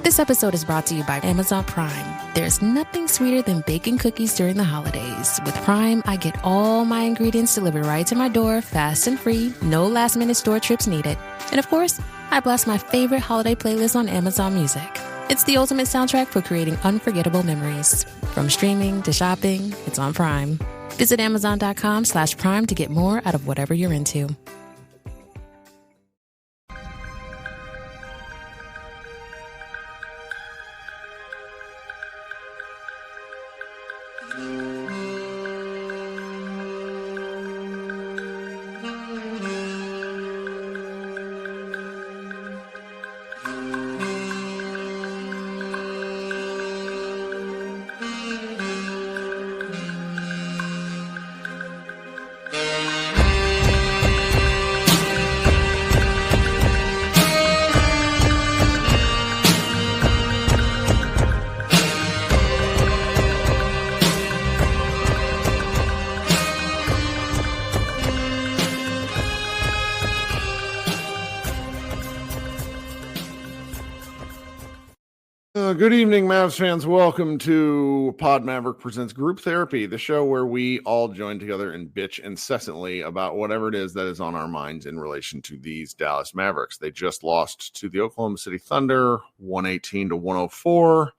This episode is brought to you by Amazon Prime. There's nothing sweeter than baking cookies during the holidays. With Prime, I get all my ingredients delivered right to my door, fast and free, no last-minute store trips needed. And of course, I blast my favorite holiday playlist on Amazon Music. It's the ultimate soundtrack for creating unforgettable memories. From streaming to shopping, it's on Prime. Visit Amazon.com/Prime to get more out of whatever you're into. Good evening, Mavs fans. Welcome to Pod Maverick Presents Group Therapy, the show where we all join together and bitch incessantly about whatever it is that is on our minds in relation to these Dallas Mavericks. They just lost to the Oklahoma City Thunder, 118-104.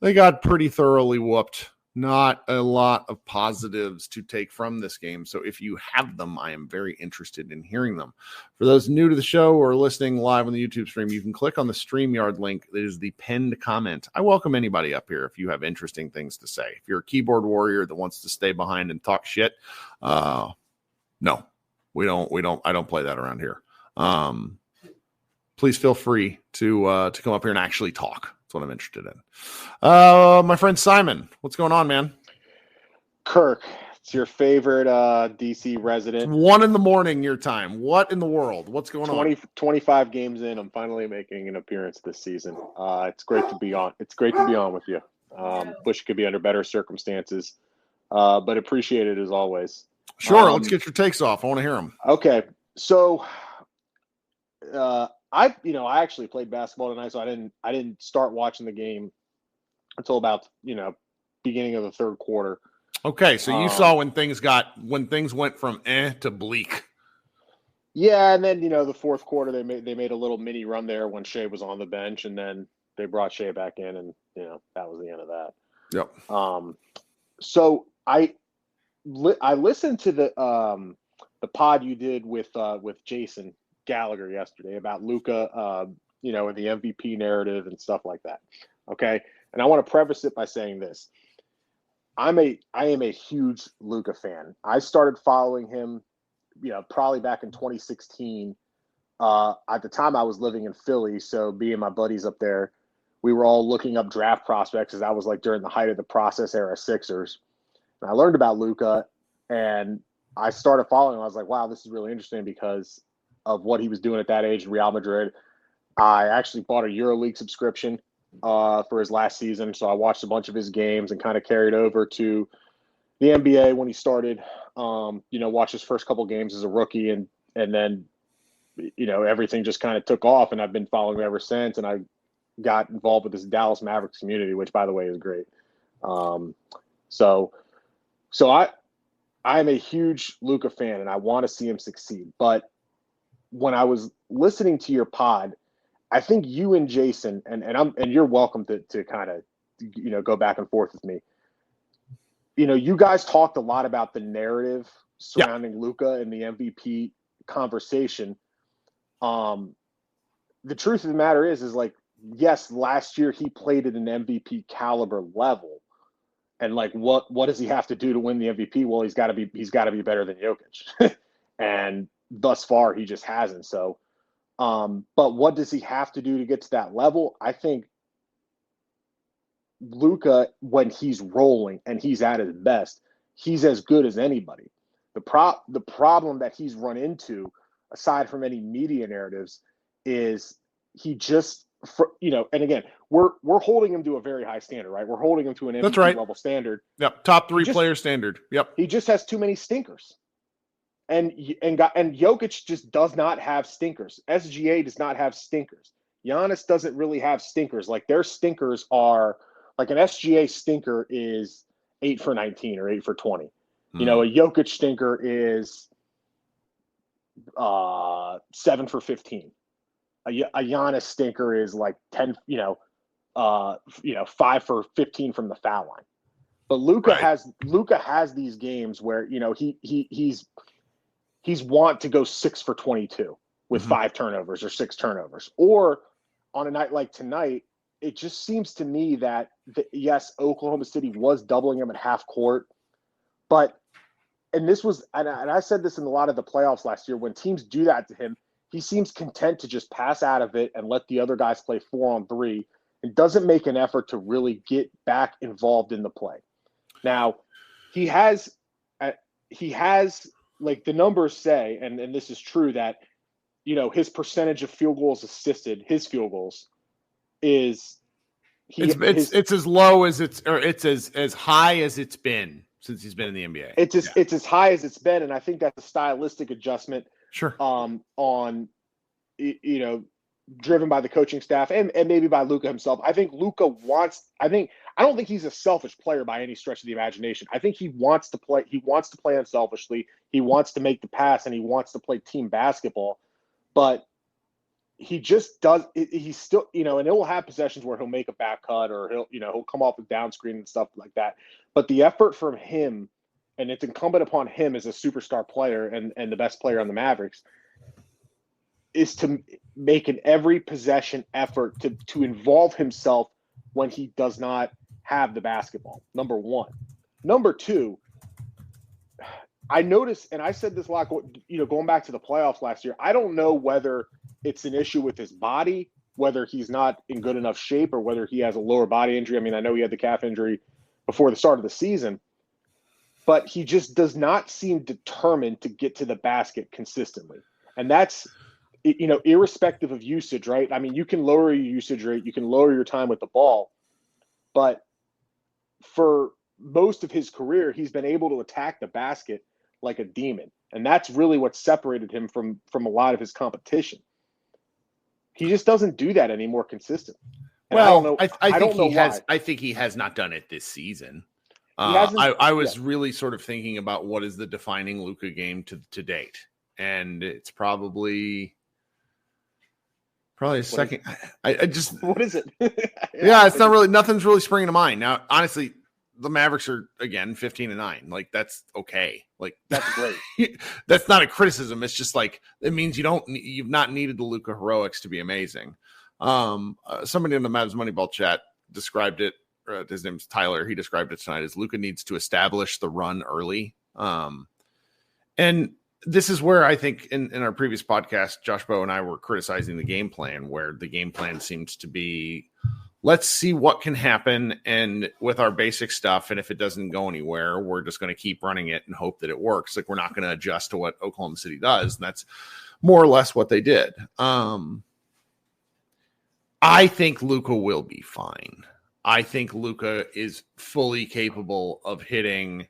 They got pretty thoroughly whooped. Not a lot of positives to take from this game. So if you have them, I am very interested in hearing them. For those new to the show or listening live on the YouTube stream, you can click on the StreamYard link. That is the pinned comment. I welcome anybody up here if you have interesting things to say. If you're a keyboard warrior that wants to stay behind and talk shit, no, we don't. I don't play that around here. Please feel free to come up here and actually talk. That's what I'm interested in. My friend Simon, what's going on, man? Kirk, it's your favorite DC resident. It's 1 a.m. your time. What in the world? What's going on? 25 games in, I'm finally making an appearance this season. It's great to be on. It's great to be on with you. Wish it could be under better circumstances, but appreciate it as always. Sure, let's get your takes off. I want to hear them. Okay, so I actually played basketball tonight, so I didn't start watching the game until about beginning of the third quarter. Okay, so you saw when things went from to bleak. Yeah, and then the fourth quarter they made a little mini run there when Shea was on the bench, and then they brought Shea back in, and that was the end of that. Yep. So I listened to the pod you did with Jason Gallagher yesterday about Luka, and the MVP narrative and stuff like that. Okay. And I want to preface it by saying this. I am a huge Luka fan. I started following him, probably back in 2016. At the time I was living in Philly. So me and my buddies up there, we were all looking up draft prospects as I was like during the height of the process era Sixers. And I learned about Luka and I started following him. I was like, wow, this is really interesting because of what he was doing at that age in Real Madrid. I actually bought a EuroLeague subscription for his last season. So I watched a bunch of his games and kind of carried over to the NBA when he started, watched his first couple games as a rookie and then, everything just kind of took off and I've been following him ever since. And I got involved with this Dallas Mavericks community, which by the way is great. So I'm a huge Luka fan and I want to see him succeed. But when I was listening to your pod, I think you and Jason, and you're welcome to kind of, go back and forth with me. You guys talked a lot about the narrative surrounding Luka and the MVP conversation. The truth of the matter is like, yes, last year he played at an MVP caliber level. And like, what does he have to do to win the MVP? Well, he's got to be better than Jokic. And thus far, he just hasn't. So, but what does he have to do to get to that level? I think Luka, when he's rolling and he's at his best, he's as good as anybody. The problem that he's run into, aside from any media narratives, is he just, and again, we're holding him to a very high standard, right? We're holding him to an MVP level standard. Yep, top 3 player standard. Yep, he just has too many stinkers. And Jokic just does not have stinkers. SGA does not have stinkers. Giannis doesn't really have stinkers. Like their stinkers are like an SGA stinker is 8 for 19 or 8 for 20. You know, a Jokic stinker is 7 for 15. A Giannis stinker is like 10, 5 for 15 from the foul line. But Luka has these games where, you know, he's want to go 6 for 22 with 5 turnovers or 6 turnovers. Or on a night like tonight, it just seems to me that yes, Oklahoma City was doubling him at half court, but and I said this in a lot of the playoffs last year, when teams do that to him, he seems content to just pass out of it and let the other guys play 4-on-3 and doesn't make an effort to really get back involved in the play. Now, he has like the numbers say, and this is true, that, you know, his percentage of field goals assisted, his field goals it's as low as it's as high as it's been since he's been in the NBA. It's as high as it's been, and I think that's a stylistic adjustment. Sure. On, you know, driven by the coaching staff and maybe by Luka himself. I think Luka I don't think he's a selfish player by any stretch of the imagination. I think he wants to play unselfishly. He wants to make the pass and he wants to play team basketball, but he just does. He's still, you know, and he'll have possessions where he'll make a back cut or he'll come off with down screen and stuff like that. But the effort from him, and it's incumbent upon him as a superstar player and the best player on the Mavericks, is to make an every possession effort to involve himself when he does not have the basketball. Number one. Number two, I noticed, and I said this a lot, going back to the playoffs last year, I don't know whether it's an issue with his body, whether he's not in good enough shape, or whether he has a lower body injury. I mean, I know he had the calf injury before the start of the season, but he just does not seem determined to get to the basket consistently. And that's, you know, irrespective of usage, right? I mean, you can lower your usage rate, you can lower your time with the ball, but for most of his career, he's been able to attack the basket like a demon. And that's really what separated him from a lot of his competition. He just doesn't do that anymore consistently. And well, I think he has not done it this season. I was really sort of thinking about what is the defining Luka game to date. And it's probably a second. I just, what is it? Yeah, it's not really, nothing's really springing to mind. Now, honestly, the Mavericks are again 15-9. Like, that's okay. Like, that's great. That's not a criticism. It's just like, it means you've not needed the Luka heroics to be amazing. Somebody in the Mavs Moneyball chat described it. His name's Tyler. He described it tonight as Luka needs to establish the run early. And this is where I think in our previous podcast, Josh Bowe and I were criticizing the game plan, where the game plan seems to be, let's see what can happen. And with our basic stuff, and if it doesn't go anywhere, we're just going to keep running it and hope that it works. Like, we're not going to adjust to what Oklahoma City does. And that's more or less what they did. I think Luka will be fine. I think Luka is fully capable of hitting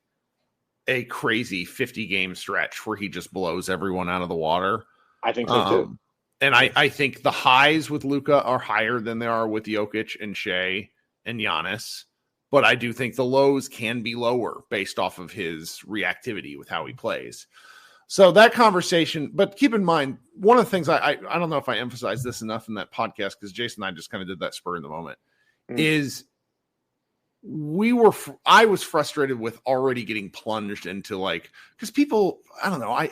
a crazy 50-game stretch where he just blows everyone out of the water. I think so too. And I think the highs with Luka are higher than they are with Jokic and Shea and Giannis. But I do think the lows can be lower based off of his reactivity with how he plays. So that conversation, but keep in mind, one of the things I don't know if I emphasized this enough in that podcast, because Jason and I just kind of did that spur in the moment, is I was frustrated with already getting plunged into, like, because people, I don't know,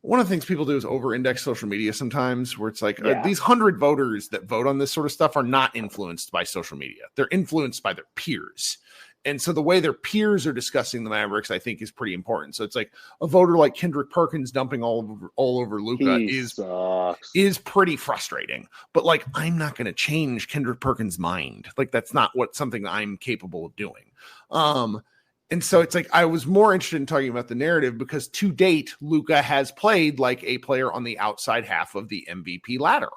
one of the things people do is over-index social media sometimes, where it's like, these 100 voters that vote on this sort of stuff are not influenced by social media. They're influenced by their peers. And so the way their peers are discussing the Mavericks, I think, is pretty important. So it's like a voter like Kendrick Perkins dumping all over Luka is pretty frustrating. But, like, I'm not going to change Kendrick Perkins' mind. Like, that's not something I'm capable of doing. And so it's like, I was more interested in talking about the narrative, because to date, Luka has played like a player on the outside half of the MVP ladder.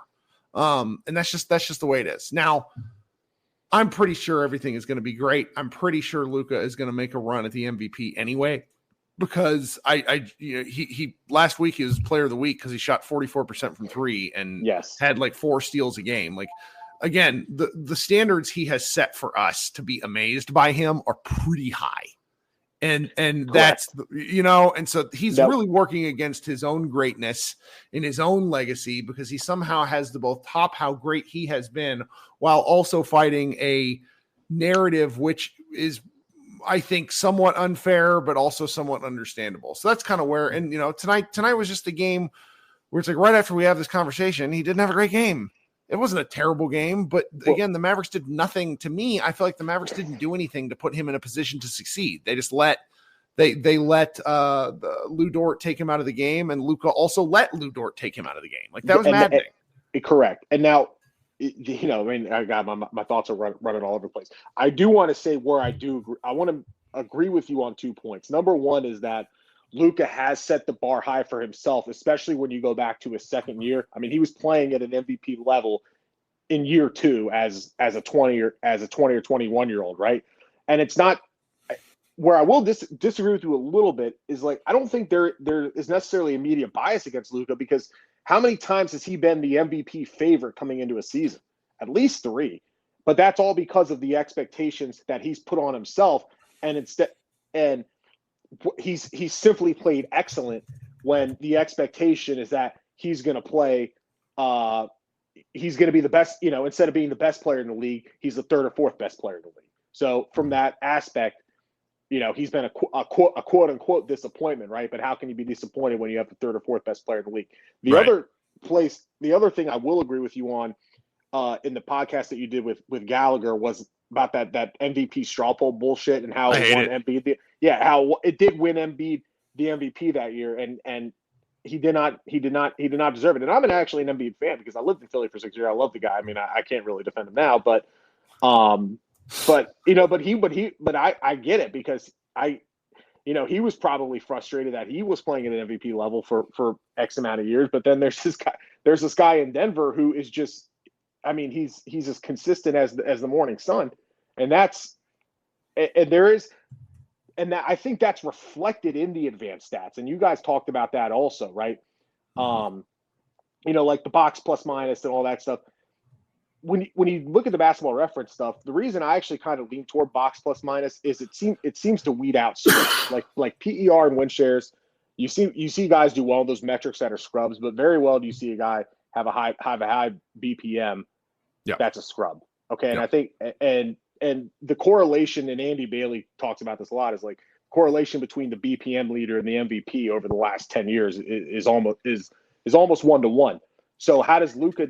And that's just the way it is. Now, I'm pretty sure everything is going to be great. I'm pretty sure Luka is going to make a run at the MVP anyway. because he last week he was player of the week because he shot 44% from three and had like 4 steals a game. Like, again, the standards he has set for us to be amazed by him are pretty high. And that's, and so he's really working against his own greatness in his own legacy, because he somehow has to both top how great he has been while also fighting a narrative, which is, I think, somewhat unfair, but also somewhat understandable. So that's kind of where, and tonight was just a game where it's like right after we have this conversation, he didn't have a great game. It wasn't a terrible game, but again, the Mavericks did nothing. To me, I feel like the Mavericks didn't do anything to put him in a position to succeed. They just let Lou Dort take him out of the game, and Luka also let Lou Dort take him out of the game. Like, that was maddening. Correct. And now, I got my thoughts are running all over the place. I do want to say where I do agree. I want to agree with you on 2 points. Number one is that Luka has set the bar high for himself, especially when you go back to his second year. I mean, he was playing at an MVP level in year 2 as a 20 or 21-year-old, right? And it's not where I will disagree with you a little bit is, like, I don't think there is necessarily immediate bias against Luka, because how many times has he been the MVP favorite coming into a season? At least 3. But that's all because of the expectations that he's put on himself, and he's simply played excellent when the expectation is that he's going to play he's going to be the best, instead of being the best player in the league, he's the 3rd or 4th best player in the league. So from that aspect, he's been a quote unquote disappointment, right? But how can you be disappointed when you have the 3rd or 4th best player in the league? The other thing I will agree with you on in the podcast that you did with Gallagher was about that MVP straw poll bullshit and how it won Embiid. How it did win Embiid the MVP that year, and he did not deserve it. And I'm actually an Embiid fan because I lived in Philly for 6 years. I love the guy. I mean, I can't really defend him now, but I get it, because he was probably frustrated that he was playing at an MVP level for X amount of years. But then there's this guy in Denver who is just, I mean, he's as consistent as the morning sun. And that I think that's reflected in the advanced stats. And you guys talked about that also, right? Like the box plus minus and all that stuff. When you look at the Basketball Reference stuff, the reason I actually kind of lean toward box plus minus is it seems to weed out scrubs. like PER and win shares. You see guys do well in those metrics that are scrubs, but very well do you see a guy have a high BPM. Yeah, that's a scrub. Okay, and yeah. I think and the correlation, and Andy Bailey talks about this a lot, is like correlation between the BPM leader and the MVP over the last 10 years is almost 1-to-1. So how does Luka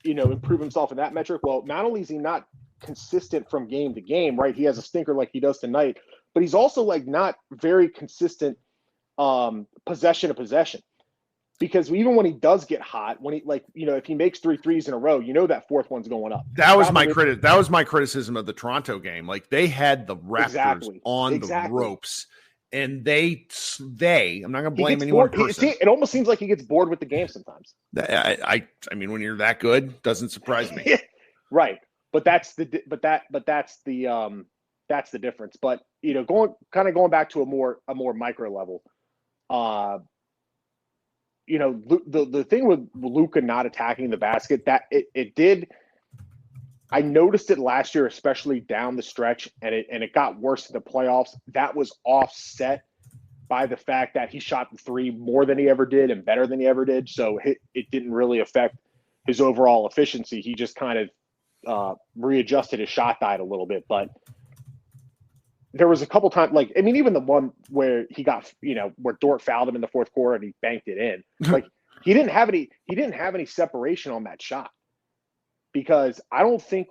improve himself in that metric? Well, not only is he not consistent from game to game, right? He has a stinker like he does tonight, but he's also like not very consistent possession to possession. Because even when he does get hot, when he if he makes 3 threes in a row, that 4th one's going up. That was my criticism of the Toronto game. Like, they had the Raptors on the ropes, and I'm not going to blame any one person. It almost seems like he gets bored with the game sometimes. I mean, when you're that good, doesn't surprise me. Right. But that's the difference. But going back to a more micro level, the thing with Luka not attacking the basket, that it did. I noticed it last year, especially down the stretch, and it got worse in the playoffs. That was offset by the fact that he shot the 3 more than he ever did and better than he ever did. So it didn't really affect his overall efficiency. He just kind of readjusted his shot diet a little bit. But there was a couple times, even the one where he got, where Dort fouled him in the 4th quarter and he banked it in. Like, he didn't have any separation on that shot, because I don't think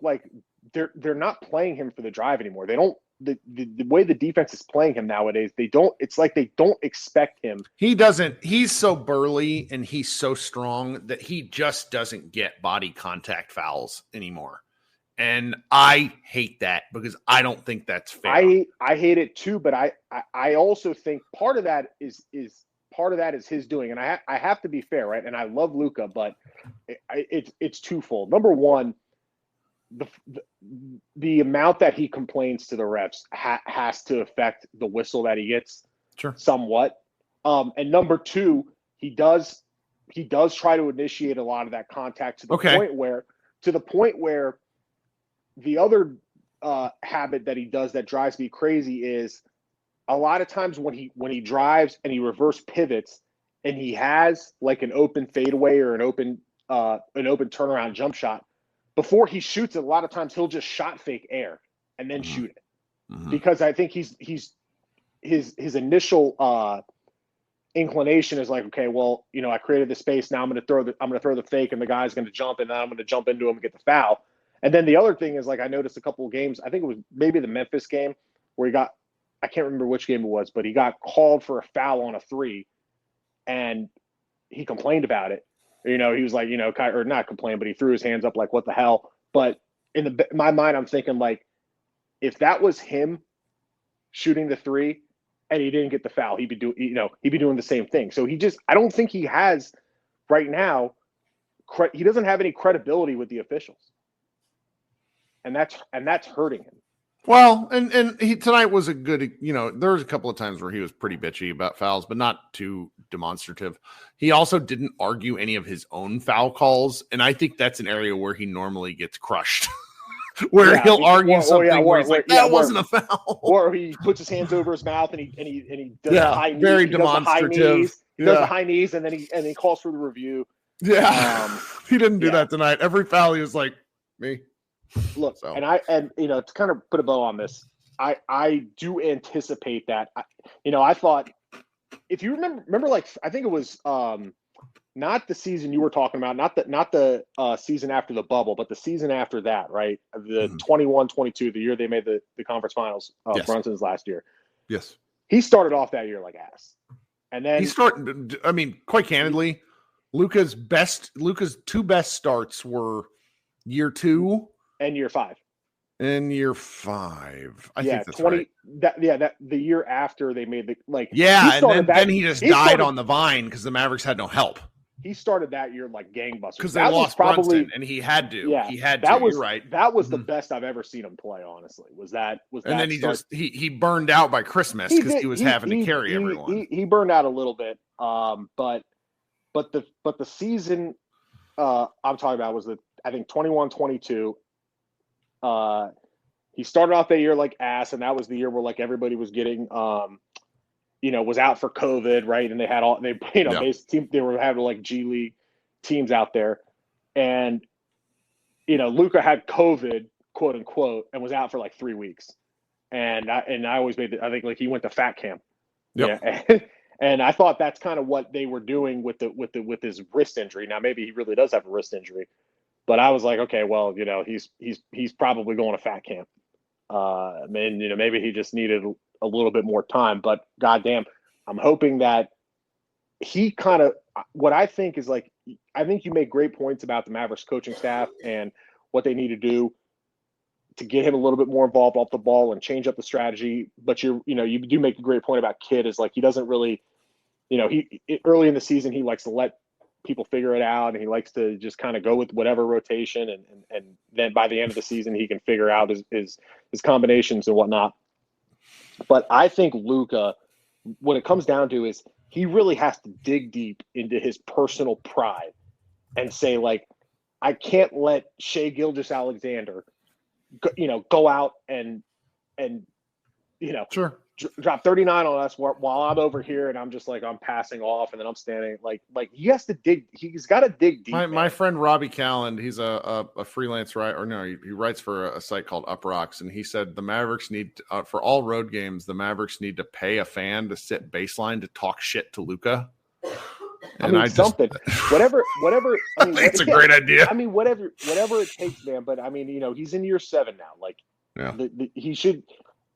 they're not playing him for the drive anymore. They don't, the way the defense is playing him nowadays, it's like they don't expect him. He's so burly and he's so strong that he just doesn't get body contact fouls anymore. And I hate that, because I don't think that's fair. I hate it too, but I also think part of that is his doing. And I have to be fair, right? And I love Luka, but it's twofold. Number one, the amount that he complains to the refs has to affect the whistle that he gets. Sure. somewhat. And number two, he does try to initiate a lot of that contact to the point where the other habit that he does that drives me crazy is a lot of times when he drives and he reverse pivots and he has like an open fadeaway or an open turnaround jump shot, before he shoots it, a lot of times he'll just shot fake air and then shoot it. Because I think his initial inclination is like, okay, well, I created the space. Now I'm going to throw the fake, and the guy's going to jump, and then I'm going to jump into him and get the foul. And then the other thing is, like, I noticed a couple of games. I think it was maybe the Memphis game where I can't remember which game it was, but he got called for a foul on a three, and he complained about it. He was like, or not complained, but he threw his hands up like, what the hell? But in my mind, I'm thinking, like, if that was him shooting the three and he didn't get the foul, he'd be doing the same thing. So I don't think he has right now. He doesn't have any credibility with the officials, and that's hurting him. Well, and tonight was a good, there was a couple of times where he was pretty bitchy about fouls, but not too demonstrative. He also didn't argue any of his own foul calls, and I think that's an area where he normally gets crushed. Where he'll argue something where he's like, that wasn't a foul. Or he puts his hands over his mouth and he does the high knees. Very demonstrative. He does the high knees and then he calls for the review. Yeah. He didn't do that tonight. Every foul he was like, me. Look, so. and to kind of put a bow on this, I do anticipate that. I thought, if you remember, like, I think it was not the season you were talking about, not the season after the bubble, but the season after that, right? The 21-22, the year they made the conference finals, Brunson's last year. Yes. He started off that year like ass. And then quite candidly, Luka's two best starts were year 2 and year 5. In year 5, I think that's right. That the year after they made then he just died on the vine because the Mavericks had no help. He started that year like gangbusters because they lost Brunson, and he had to. Yeah, he had that to. Was, you're right. That was the best I've ever seen him play. Honestly, was that. And then he burned out by Christmas because he was having to carry everyone. He burned out a little bit, but the season I'm talking about was I think 21-22. He started off that year like ass, and that was the year where like everybody was getting was out for COVID, right? And they had they were having like G League teams out there, and Luka had COVID, quote unquote, and was out for like 3 weeks. And I always I think like he went to fat camp. Yep. Yeah. And I thought that's kind of what they were doing with his wrist injury. Now maybe he really does have a wrist injury, but I was like, okay, well, he's probably going to fat camp. Maybe he just needed a little bit more time, but goddamn, I'm hoping that he kind of, what I think is like, I think you make great points about the Mavericks coaching staff and what they need to do to get him a little bit more involved off the ball and change up the strategy. But you do make a great point about Kidd is like, he doesn't really, early in the season, he likes to let people figure it out, and he likes to just kind of go with whatever rotation, and then by the end of the season he can figure out his combinations and whatnot. But I think Luka, what it comes down to is he really has to dig deep into his personal pride and say, like, I can't let Shai Gilgeous-Alexander go out and sure, drop 39 on us while I'm over here and I'm just like, I'm passing off, and then I'm standing like he has to dig. He's got to dig deep. My friend Robbie Calland, he's a freelance writer, or no, he writes for a site called Uprocks, and he said the Mavericks need for all road games, the Mavericks need to pay a fan to sit baseline to talk shit to Luka. And whatever. I mean, it's a great idea. I mean, whatever it takes, man. But I mean, he's in year 7 now. Like, he should.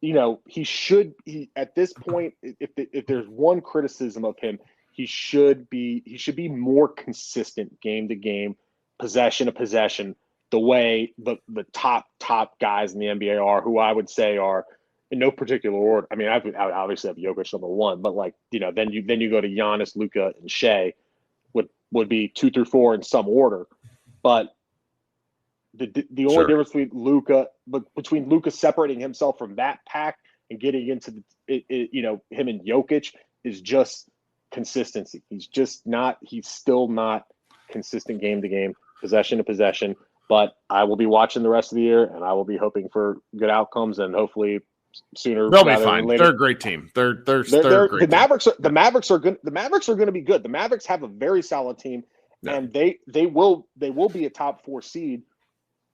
He at this point, if there's one criticism of him, he should be more consistent game to game, possession to possession, the way the top guys in the NBA are, who I would say are in no particular order. I mean, I would obviously have Jokic number 1, but like, then you go to Giannis, Luka, and Shai would be 2 through 4 in some order. But the only difference between Luka separating himself from that pack and getting into him and Jokic is just consistency. He's still not consistent game to game, possession to possession. But I will be watching the rest of the year, and I will be hoping for good outcomes, and hopefully sooner. They'll be fine. They're a great team. They're great. The Mavericks are good. The Mavericks are going to be good. The Mavericks have a very solid team, and they will be a top 4 seed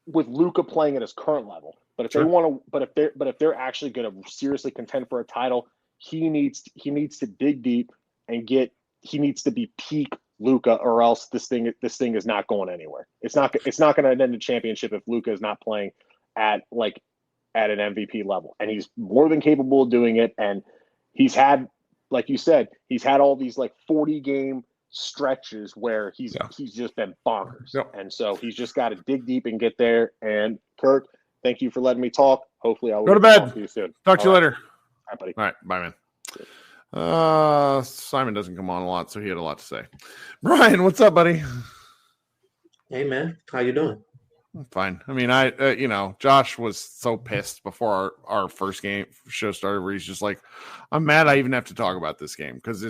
with Luka playing at his current level. But if they want to, if they're actually going to seriously contend for a title, he needs to dig deep and he needs to be peak Luka, or else this thing is not going anywhere. It's not going to end the championship if Luka is not playing at an MVP level, and he's more than capable of doing it. And he's had, like you said, all these 40 game stretches where he's just been bonkers. Yep. And so he's just got to dig deep and get there. And Kirk, thank you for letting me talk. Hopefully I'll go to bed. Talk to you soon. Talk to you later. All right, buddy. All right, bye, man. Simon doesn't come on a lot, so he had a lot to say. Brian, what's up, buddy? Hey, man. How you doing? I'm fine. I mean, Josh was so pissed before our first game show started, where he's just like, I'm mad I even have to talk about this game, because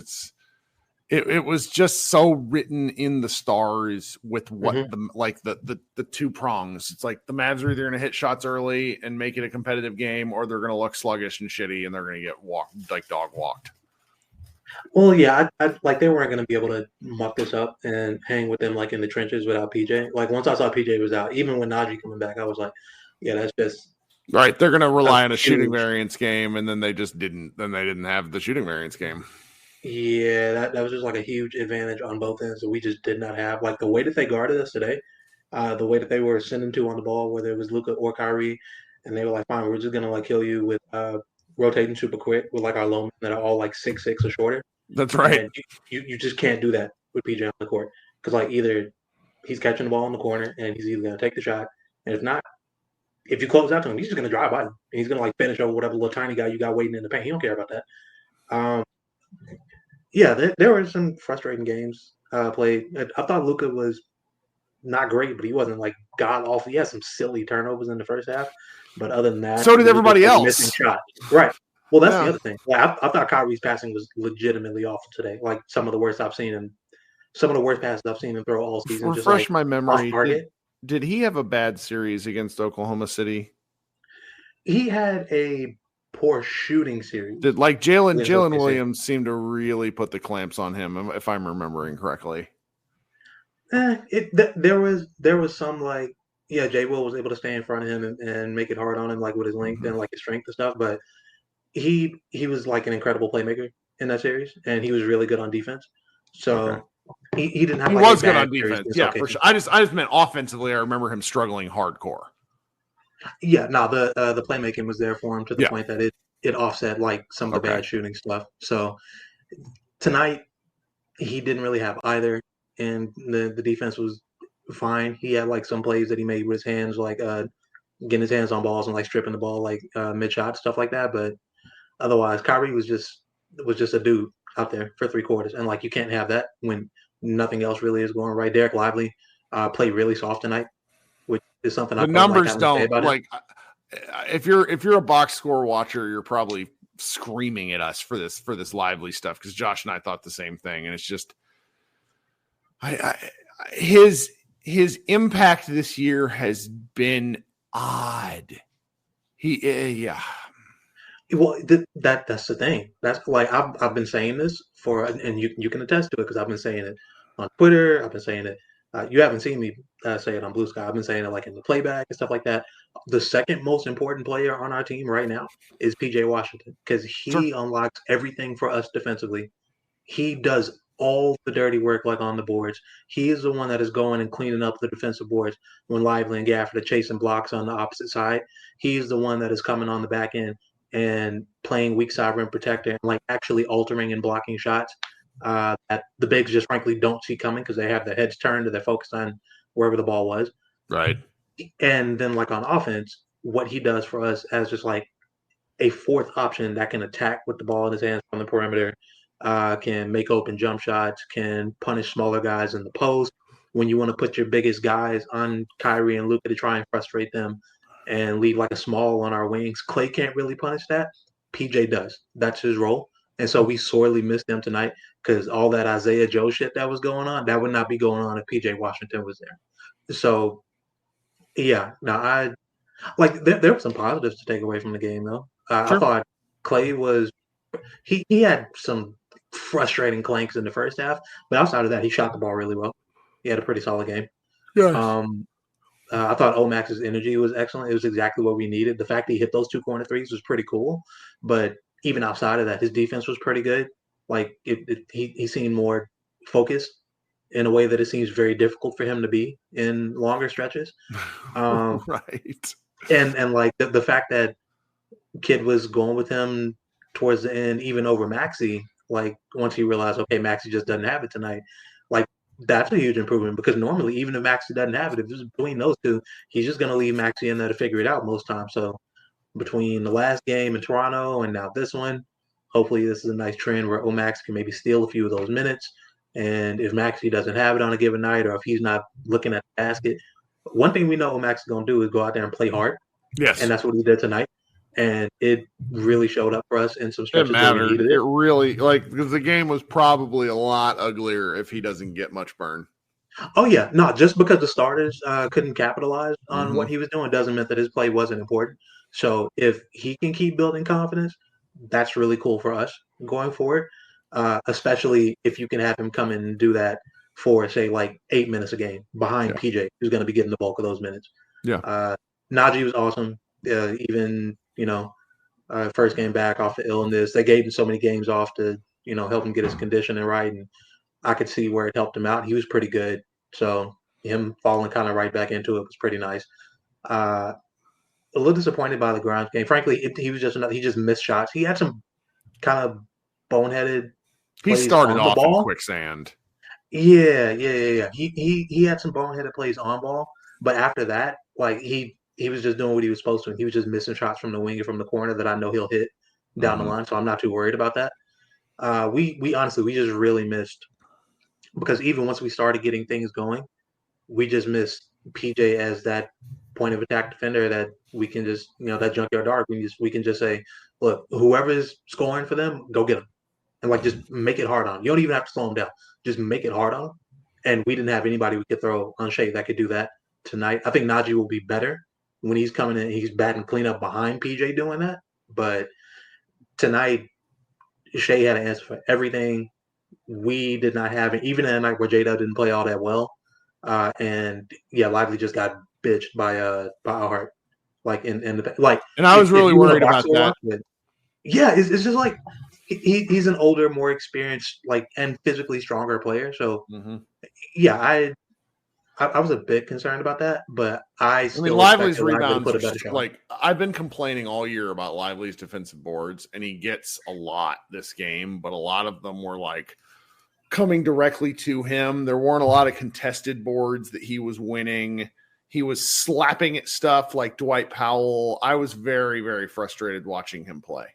it was just so written in the stars with what the 2 prongs. It's like the Mavs are either going to hit shots early and make it a competitive game, or they're going to look sluggish and shitty, and they're going to get dog walked. Well, yeah, I they weren't going to be able to muck this up and hang with them in the trenches without PJ. Once I saw PJ was out, even when Najee coming back, I was like, yeah, that's just right. They're going to rely on a shooting variance game, and then they just didn't. Then they didn't have the shooting variance game. Yeah, that was just a huge advantage on both ends that we just did not have. The way that they guarded us today, the way that they were sending 2 on the ball, whether it was Luka or Kyrie, and they were like, fine, we're just going to kill you with rotating super quick with our low men that are all 6'6" or shorter. That's right. And you just can't do that with PJ on the court, because either he's catching the ball in the corner and he's either going to take the shot, and if not, if you close out to him, he's just going to drive by him. And he's going to finish over whatever little tiny guy you got waiting in the paint. He don't care about that. Yeah, there were some frustrating games played. I thought Luka was not great, but he wasn't god awful. He had some silly turnovers in the first half, but other than that, so did everybody else. Missing shots. Right. Well, that's the other thing. I thought Kyrie's passing was legitimately awful today. Some of the worst passes I've seen him throw all season. Refresh my memory. Did he have a bad series against Oklahoma City? He had a poor shooting series. Did Jalen Williams seemed to really put the clamps on him, if I'm remembering correctly? There was some Jay Will was able to stay in front of him and make it hard on him with his length and his strength and stuff, but he was an incredible playmaker in that series, and he was really good on defense. So he didn't have. He was good on defense, yeah, for sure. I just meant offensively. I remember him struggling hardcore. Yeah, no, the playmaking was there for him to the point that it offset some of the bad shooting stuff. So tonight he didn't really have either, and the defense was fine. He had some plays that he made with his hands, getting his hands on balls and stripping the ball mid shot, stuff like that. But otherwise, Kyrie was just a dude out there for 3 quarters, and you can't have that when nothing else really is going right. Derek Lively played really soft tonight, which is something the numbers don't if you're a box score watcher, you're probably screaming at us for this Lively stuff, because Josh and I thought the same thing, and it's just his impact this year has been odd. Well, that's the thing. That's I've been saying this and you can attest to it, because I've been saying it on Twitter. I've been saying it. You haven't seen me say it on Blue Sky. I've been saying it in the playback and stuff like that. The second most important player on our team right now is PJ Washington, because he unlocks everything for us defensively. He does all the dirty work on the boards. He is the one that is going and cleaning up the defensive boards when Lively and Gafford are chasing blocks on the opposite side. He's the one that is coming on the back end and playing weak side rim protector and actually altering and blocking shots that the bigs just frankly don't see coming, because they have their heads turned and they're focused on wherever the ball was. Right. And then on offense, what he does for us as just a fourth option that can attack with the ball in his hands from the perimeter, can make open jump shots, can punish smaller guys in the post. When you want to put your biggest guys on Kyrie and Luka to try and frustrate them and leave a small on our wings, Klay can't really punish that. And then when you want to put your biggest guys on Kyrie and Luka to try and frustrate them and leave a small on our wings, Klay can't really punish that. And then when you want to put your biggest guys on Kyrie and Luka to try and frustrate them and leave a small on our wings, Klay can't really punish that. And then when you want to put your biggest guys on Kyrie and Luka to try and frustrate them and leave a small on our wings, Klay can't really punish that. PJ does. That's his role. And so we sorely missed him tonight because all that Isaiah Joe shit that was going on, that would not be going on if PJ Washington was there. So, yeah, now there were some positives to take away from the game, though. Sure. I thought Clay was he had some frustrating clanks in the first half, but outside of that, he shot the ball really well. He had a pretty solid game. Yeah. I thought Omax's energy was excellent. It was exactly what we needed. The fact that he hit those 2 corner threes was pretty cool. But even outside of that, his defense was pretty good. Like he seemed more focused in a way that it seems very difficult for him to be in longer stretches. Right. And like the fact that Kid was going with him towards the end, even over Maxey, like once he realized, okay, Maxey just doesn't have it tonight, like that's a huge improvement because normally, even if Maxey doesn't have it, if it's between those two, he's just going to leave Maxey in there to figure it out most times. So between the last game in Toronto and now this one, hopefully this is a nice trend where Omax can maybe steal a few of those minutes. And if Maxey doesn't have it on a given night or if he's not looking at the basket, one thing we know Omax is going to do is go out there and play hard. Yes. And that's what he did tonight. And it really showed up for us in some It stretches. mattered. It really, because the game was probably a lot uglier if he doesn't get much burn. Oh, yeah. No, just because the starters couldn't capitalize on what he was doing doesn't mean that his play wasn't important. So if he can keep building confidence, that's really cool for us going forward, especially if you can have him come in and do that for, say, like 8 minutes a game behind PJ, who's going to be getting the bulk of those minutes. Yeah. Najee was awesome. Even, first game back off the illness. They gave him so many games off to, help him get his conditioning right. And I could see where it helped him out. He was pretty good. So him falling kind of right back into it was pretty nice. A little disappointed by the Grimes game. Frankly, he just missed shots. He had some kind of boneheaded plays. He started on off the ball. in quicksand. Yeah. He had some boneheaded plays on ball, but after that, like he was just doing what he was supposed to. And he was just missing shots from the wing and from the corner that I know he'll hit down the line. So I'm not too worried about that. We honestly, we just really missed because even once we started getting things going, we just missed PJ as that point of attack defender that we can just, that junkyard dart. We can just say, look, whoever is scoring for them, go get them. And like, just make it hard on them. You don't even have to slow them down. Just make it hard on them. And we didn't have anybody we could throw on Shea that could do that tonight. I think Najee will be better when he's coming in. He's batting cleanup behind PJ doing that. But tonight, Shea had an answer for everything. We did not have it, even in a night where J-Dub didn't play all that well. And yeah, Lively just got bitched by Hart. Like in the like. And I was really worried about that. Yeah, it's just like he's an older, more experienced, like and physically stronger player. So yeah, I was a bit concerned about that, but I mean, Lively's rebounds like I've been complaining all year about Lively's defensive boards, and he gets a lot this game, but a lot of them were like coming directly to him. There weren't a lot of contested boards that he was winning. He was slapping at stuff like Dwight Powell. I was very, very frustrated watching him play.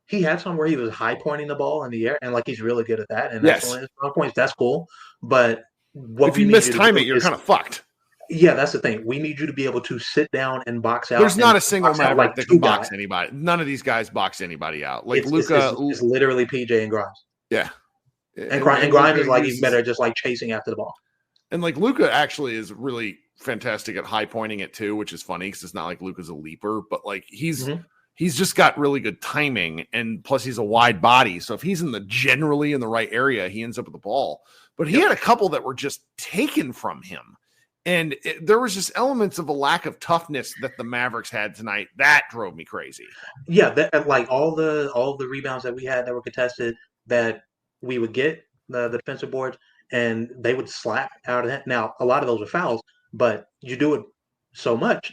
He had some where he was high pointing the ball in the air, and like he's really good at that. And that's one of his strong points. That's cool. But if you mistime it, you're kind of fucked. Yeah, that's the thing. We need you to be able to sit down and box out. There's not a single Maverick that can box anybody. None of these guys box anybody out. Like Luka, it's literally PJ and Grimes. Yeah, and Grimes is like even better, just like chasing after the ball. And like Luka actually is really fantastic at high pointing it too, which is funny because it's not like Luka's a leaper, but like he's just got really good timing, and plus he's a wide body. So if he's generally in the right area, he ends up with the ball. But he had a couple that were just taken from him. And there was just elements of a lack of toughness that the Mavericks had tonight. That drove me crazy. Yeah, like all the rebounds that we had that were contested that we would get the defensive boards, and they would slap out of that. Now, a lot of those are fouls, but you do it so much.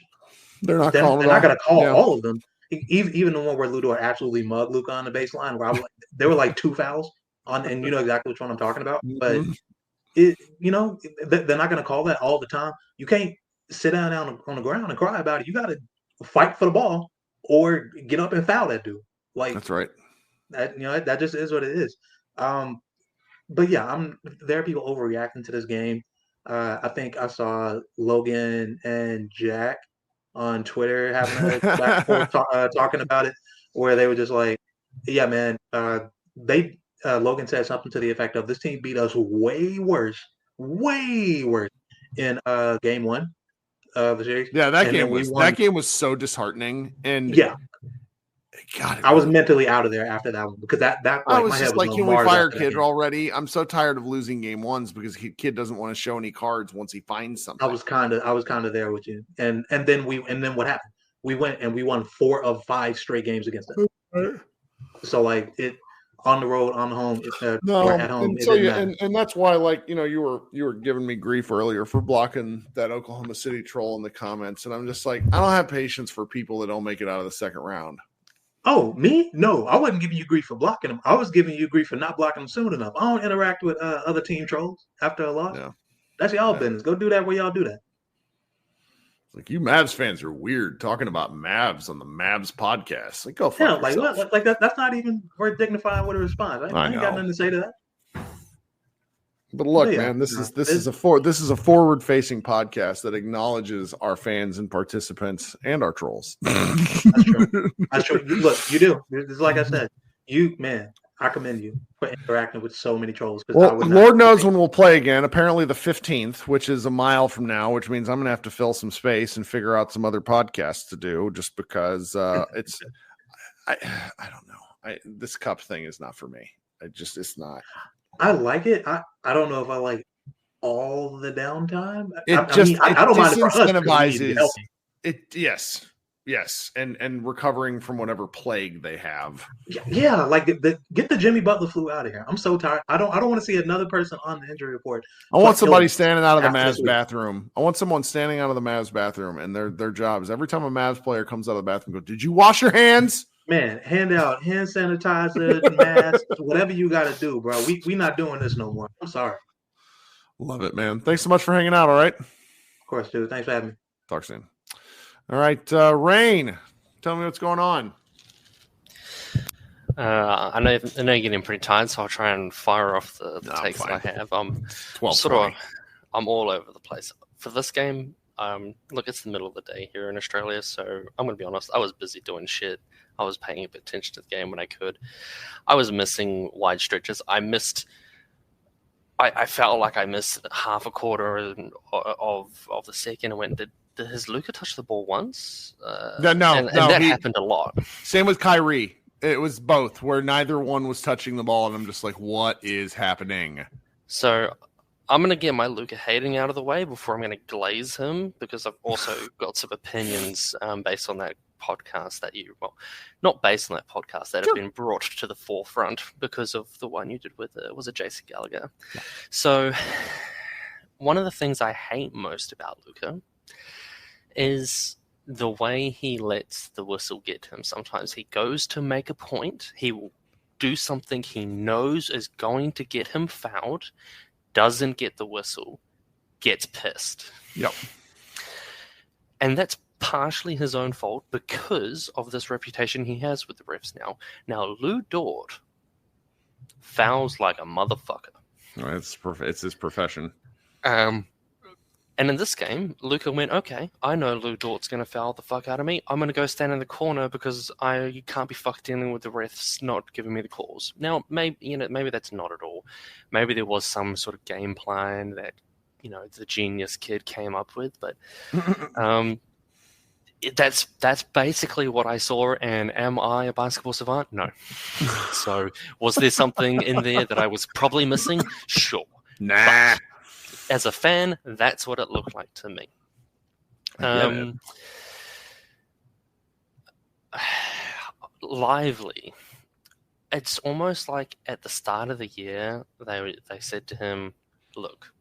They're not going to call all of them. Even the one where Ludor absolutely mugged Luka on the baseline, where there were like 2 fouls on, and you know exactly which one I'm talking about. But they're not going to call that all the time. You can't sit down on the ground and cry about it. You got to fight for the ball or get up and foul that dude. Like that's right. That just is what it is. But yeah, there are people overreacting to this game. I think I saw Logan and Jack on Twitter having a back and forth talking about it. where they were just like, yeah, man, Logan said something to the effect of, this team beat us way worse in game one of the series. Yeah, that game was so disheartening. And yeah, God, I was mentally out of there after that one because that I was just like, can we fire Kid already? I'm so tired of losing game ones because Kid doesn't want to show any cards once he finds something. I was kind of there with you, and then what happened? We went and we won 4 of 5 straight games against them. So like it. On the road, on the home, or at home. And that's why, like, you know, you were giving me grief earlier for blocking that Oklahoma City troll in the comments, and I'm just like, I don't have patience for people that don't make it out of the second round. Oh, me? No, I wasn't giving you grief for blocking them. I was giving you grief for not blocking them soon enough. I don't interact with other team trolls after a loss. Yeah. That's y'all business. Go do that where y'all do that. Like, you Mavs fans are weird talking about Mavs on the Mavs podcast. Like, go fuck yourself. Like that's not even worth dignifying with a response. I ain't got nothing to say to that. But look, man, this is a forward-facing podcast that acknowledges our fans and participants and our trolls. That's true. That's true. Look, you do. It's like I said, I commend you for interacting with so many trolls. Well, Lord knows when we'll play again. Apparently the 15th, which is a mile from now, which means I'm going to have to fill some space and figure out some other podcasts to do just because I don't know. This cup thing is not for me. It's not. I like it. I don't know if I like all the downtime. I don't mind it for us. Yes, and recovering from whatever plague they have. Yeah, like get the Jimmy Butler flu out of here. I'm so tired. I don't want to see another person on the injury report. I want somebody standing out of the Mavs bathroom. I want someone standing out of the Mavs bathroom, and their job is every time a Mavs player comes out of the bathroom, go, "Did you wash your hands?" Man, hand out hand sanitizer, masks, whatever you got to do, bro. We not doing this no more. I'm sorry. Love it, man. Thanks so much for hanging out. All right. Of course, dude. Thanks for having me. Talk soon. All right, Rain, tell me what's going on. I know you're getting pretty tired, so I'll try and fire off the takes that I have. I'm all over the place for this game. Look, it's the middle of the day here in Australia, so I'm going to be honest. I was busy doing shit. I was paying a bit attention to the game when I could. I was missing wide stretches. I felt like I missed half a quarter of the second and went, has Luka touched the ball once? No, that happened a lot. Same with Kyrie. It was both, where neither one was touching the ball, and I'm just like, what is happening? So I'm going to get my Luka hating out of the way before I'm going to glaze him, because I've also got some opinions based on that podcast not based on that podcast, that have been brought to the forefront because of the one you did with, was it Jason Gallagher? Yeah. So one of the things I hate most about Luka is the way he lets the whistle get to him. Sometimes he goes to make a point. He will do something he knows is going to get him fouled, doesn't get the whistle, gets pissed. Yep. And that's partially his own fault because of this reputation he has with the refs now. Now, Lou Dort fouls like a motherfucker. Well, it's his profession. And in this game, Luka went, okay, I know Lou Dort's going to foul the fuck out of me. I'm going to go stand in the corner because you can't be fucked dealing with the refs not giving me the calls. Now, maybe that's not at all. Maybe there was some sort of game plan that, the genius kid came up with. But that's basically what I saw. And am I a basketball savant? No. So was there something in there that I was probably missing? Sure. Nah. But as a fan, that's what it looked like to me. Lively. It's almost like at the start of the year, they said to him, look,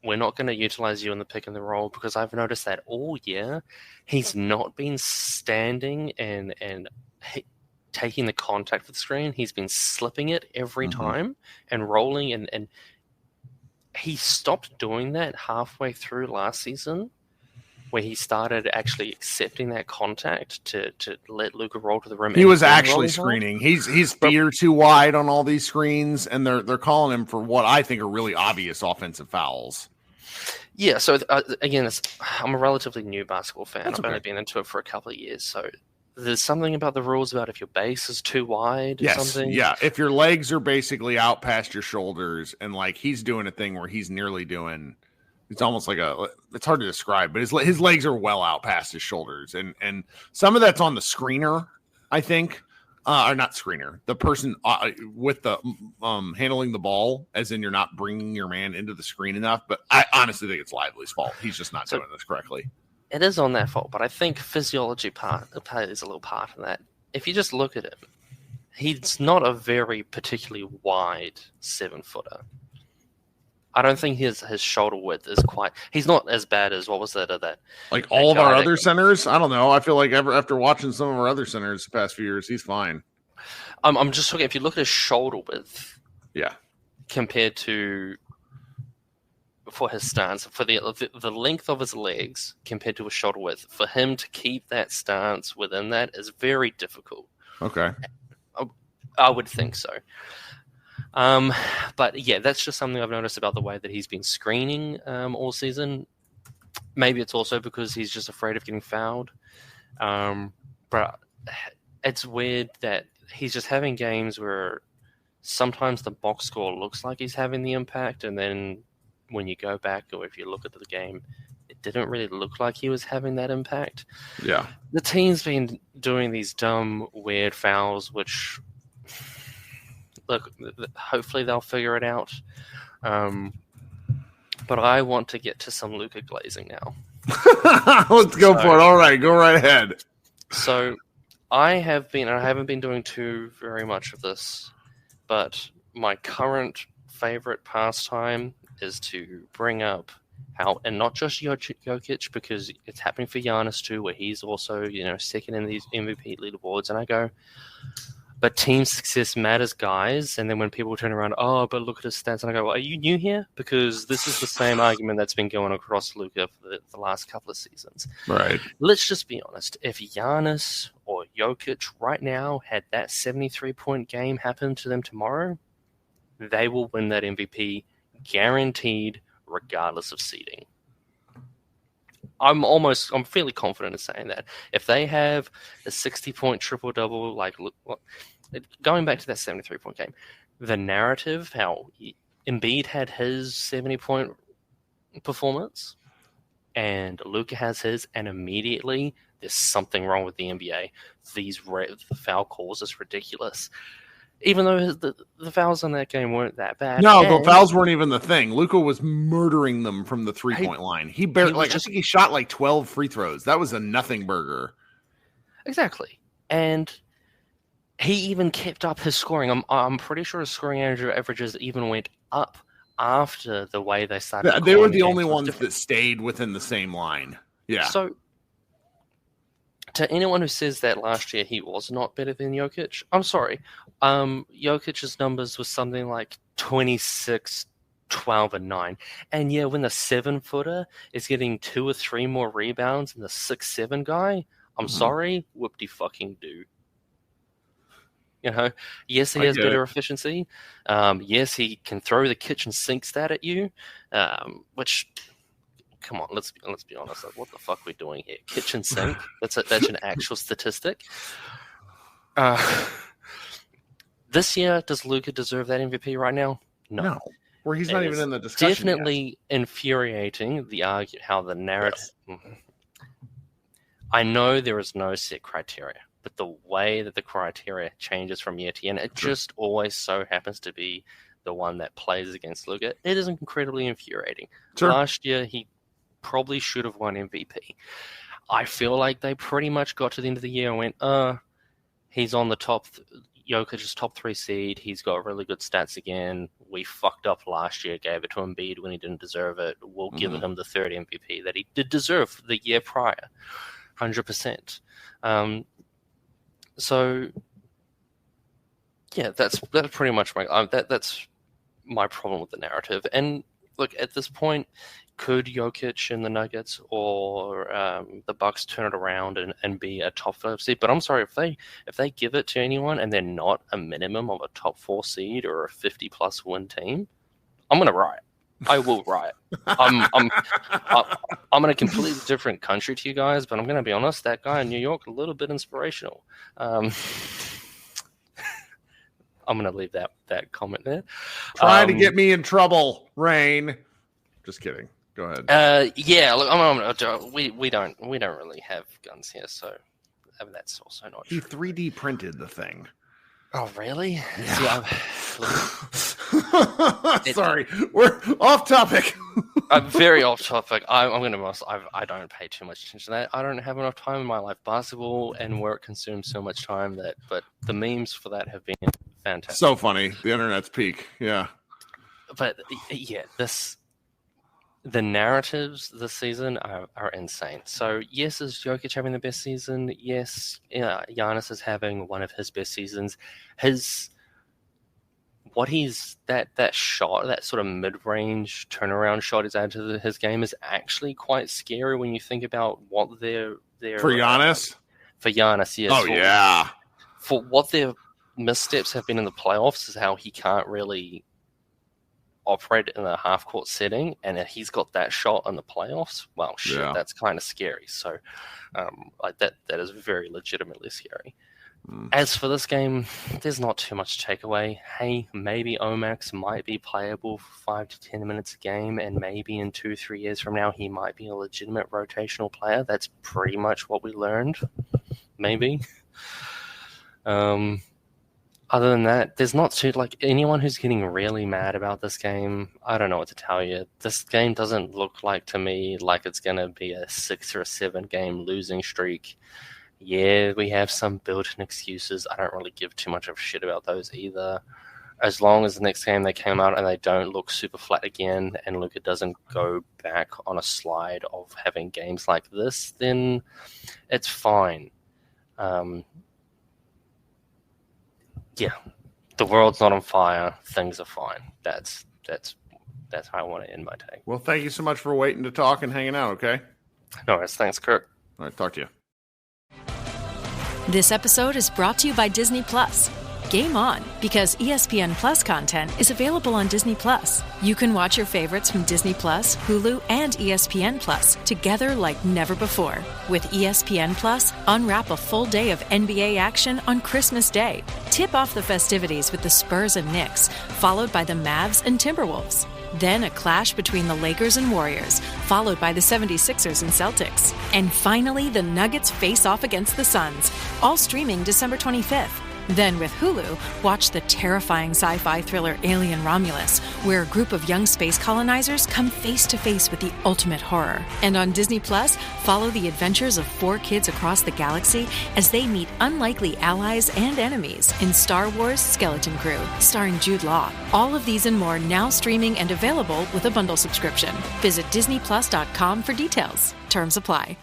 we're not going to utilize you in the pick and the roll because I've noticed that all year he's not been standing and taking the contact with the screen. He's been slipping it every time and rolling and he stopped doing that halfway through last season, where he started actually accepting that contact to let Luka roll to the rim. He was actually screening. His feet are too wide on all these screens, and they're calling him for what I think are really obvious offensive fouls. Yeah, so again, I'm a relatively new basketball fan. I've only been into it for a couple of years, so there's something about the rules about if your base is too wide or something. Yeah. If your legs are basically out past your shoulders, and like he's doing a thing where he's nearly doing, it's almost like it's hard to describe, but his legs are well out past his shoulders, and some of that's on the screener, I think. Or not screener, the person with the handling the ball, as in you're not bringing your man into the screen enough. But I honestly think it's Lively's fault. He's just not doing this correctly. It is on their fault, but I think physiology plays a little part in that. If you just look at him, he's not a very particularly wide 7-footer. I don't think his shoulder width is quite. He's not as bad as what was that? Like all of our other centers. I don't know. I feel like after watching some of our other centers the past few years, he's fine. I'm just looking. If you look at his shoulder width, yeah, compared to for his stance, for the length of his legs compared to his shoulder width, for him to keep that stance within that is very difficult. Okay, I would think so. But yeah, that's just something I've noticed about the way that he's been screening all season. Maybe it's also because he's just afraid of getting fouled. But it's weird that he's just having games where sometimes the box score looks like he's having the impact, and then when you go back or if you look at the game, it didn't really look like he was having that impact. Yeah. The team's been doing these dumb, weird fouls, which... Look, hopefully they'll figure it out. But I want to get to some Luka glazing now. Let's go for it. All right, go right ahead. So I haven't been doing too very much of this, but my current favorite pastime is to bring up how, and not just Jokic, because it's happening for Giannis too, where he's also, second in these MVP leaderboards, and I go... But team success matters, guys. And then when people turn around, oh, but look at his stats. And I go, well, are you new here? Because this is the same argument that's been going across Luka for the last couple of seasons. Right. Let's just be honest. If Giannis or Jokic right now had that 73-point game happen to them tomorrow, they will win that MVP guaranteed regardless of seeding. I'm fairly confident in saying that. If they have a 60-point triple-double, going back to that 73-point game, the narrative, how Embiid had his 70-point performance, and Luka has his, and immediately there's something wrong with the NBA. The foul calls is ridiculous. Even though the fouls in that game weren't that bad. No, the fouls weren't even the thing. Luka was murdering them from the 3-point line. He barely, I think he shot like 12 free throws. That was a nothing burger. Exactly. And he even kept up his scoring. I'm pretty sure his scoring averages even went up after the way they started. Yeah, they were the only ones that stayed within the same line. Yeah. So, to anyone who says that last year he was not better than Jokic, I'm sorry. Jokic's numbers was something like 26, 12, and 9. And yeah, when the 7-footer is getting 2 or 3 more rebounds than the 6'7" guy, I'm sorry, whoop-de-fucking-do. Yes, he has better efficiency. Yes, he can throw the kitchen sink stat at you, which... Come on, let's be honest. Like, what the fuck are we doing here? Kitchen sink? That's an actual statistic. This year, does Luka deserve that MVP right now? No. Where he's not even in the discussion. Definitely infuriating. How the narrative. Yes. I know there is no set criteria, but the way that the criteria changes from year to year, and it just always so happens to be the one that plays against Luka. It is incredibly infuriating. Sure. Last year, he probably should have won MVP. I feel like they pretty much got to the end of the year and went, he's on the top, Jokic's top 3 seed. He's got really good stats again. We fucked up last year, gave it to Embiid when he didn't deserve it. We'll give him the third MVP that he did deserve the year prior, 100%. So, yeah, that's pretty much that's my problem with the narrative. And look, at this point, could Jokic and the Nuggets or the Bucks turn it around and be a top 5 seed? But I'm sorry, if they give it to anyone and they're not a minimum of a top 4 seed or a 50-plus win team, I'm going to riot. I will riot. I'm in a completely different country to you guys, but I'm going to be honest. That guy in New York, a little bit inspirational. I'm going to leave that comment there. Try to get me in trouble, Rain. Just kidding. Go ahead. Yeah. Look, we don't really have guns here, so that's also not He true. 3D printed the thing. Oh, really? Yeah. See, Sorry, we're off topic. I'm very off topic. I'm going to be honest. I don't pay too much attention to that. I don't have enough time in my life. Basketball and work consume so much time but the memes for that have been fantastic. So funny. The internet's peak. Yeah. But yeah, the narratives this season are insane. So yes, is Jokic having the best season? Yes, Giannis is having one of his best seasons. That shot, that sort of mid-range turnaround shot he's added to his game is actually quite scary when you think about what they're For Giannis? For Giannis, yes. Oh, yeah. For what their missteps have been in the playoffs is how he can't really operate in a half-court setting, and if he's got that shot in the playoffs, well, shit, Yeah. that's kind of scary. So, like that is very legitimately scary. As for this game, there's not too much to take away. Hey, maybe Omax might be playable for 5 to 10 minutes a game, and maybe in 2-3 years from now, he might be a legitimate rotational player. That's pretty much what we learned. Maybe. Other than that, there's not too, like, anyone who's getting really mad about this game, I don't know what to tell you. This game doesn't look like to me like it's going to be a 6 or 7 game losing streak. Yeah, we have some built-in excuses. I don't really give too much of a shit about those either. As long as the next game they come out and they don't look super flat again and Luka doesn't go back on a slide of having games like this, then it's fine. Yeah, the world's not on fire. Things are fine. That's how I want to end my take. Well, thank you so much for waiting to talk and hanging out, okay? No worries. Thanks, Kirk. All right, talk to you. This episode is brought to you by Disney Plus. Game on, because ESPN Plus content is available on Disney Plus. You can watch your favorites from Disney Plus, Hulu, and ESPN Plus together like never before. With ESPN Plus, unwrap a full day of NBA action on Christmas Day. Tip off the festivities with the Spurs and Knicks, followed by the Mavs and Timberwolves. Then a clash between the Lakers and Warriors, followed by the 76ers and Celtics. And finally, the Nuggets face off against the Suns, all streaming December 25th. Then with Hulu, watch the terrifying sci-fi thriller Alien Romulus, where a group of young space colonizers come face to face with the ultimate horror. And on Disney Plus, follow the adventures of 4 kids across the galaxy as they meet unlikely allies and enemies in Star Wars: Skeleton Crew, starring Jude Law. All of these and more now streaming and available with a bundle subscription. Visit DisneyPlus.com for details. Terms apply.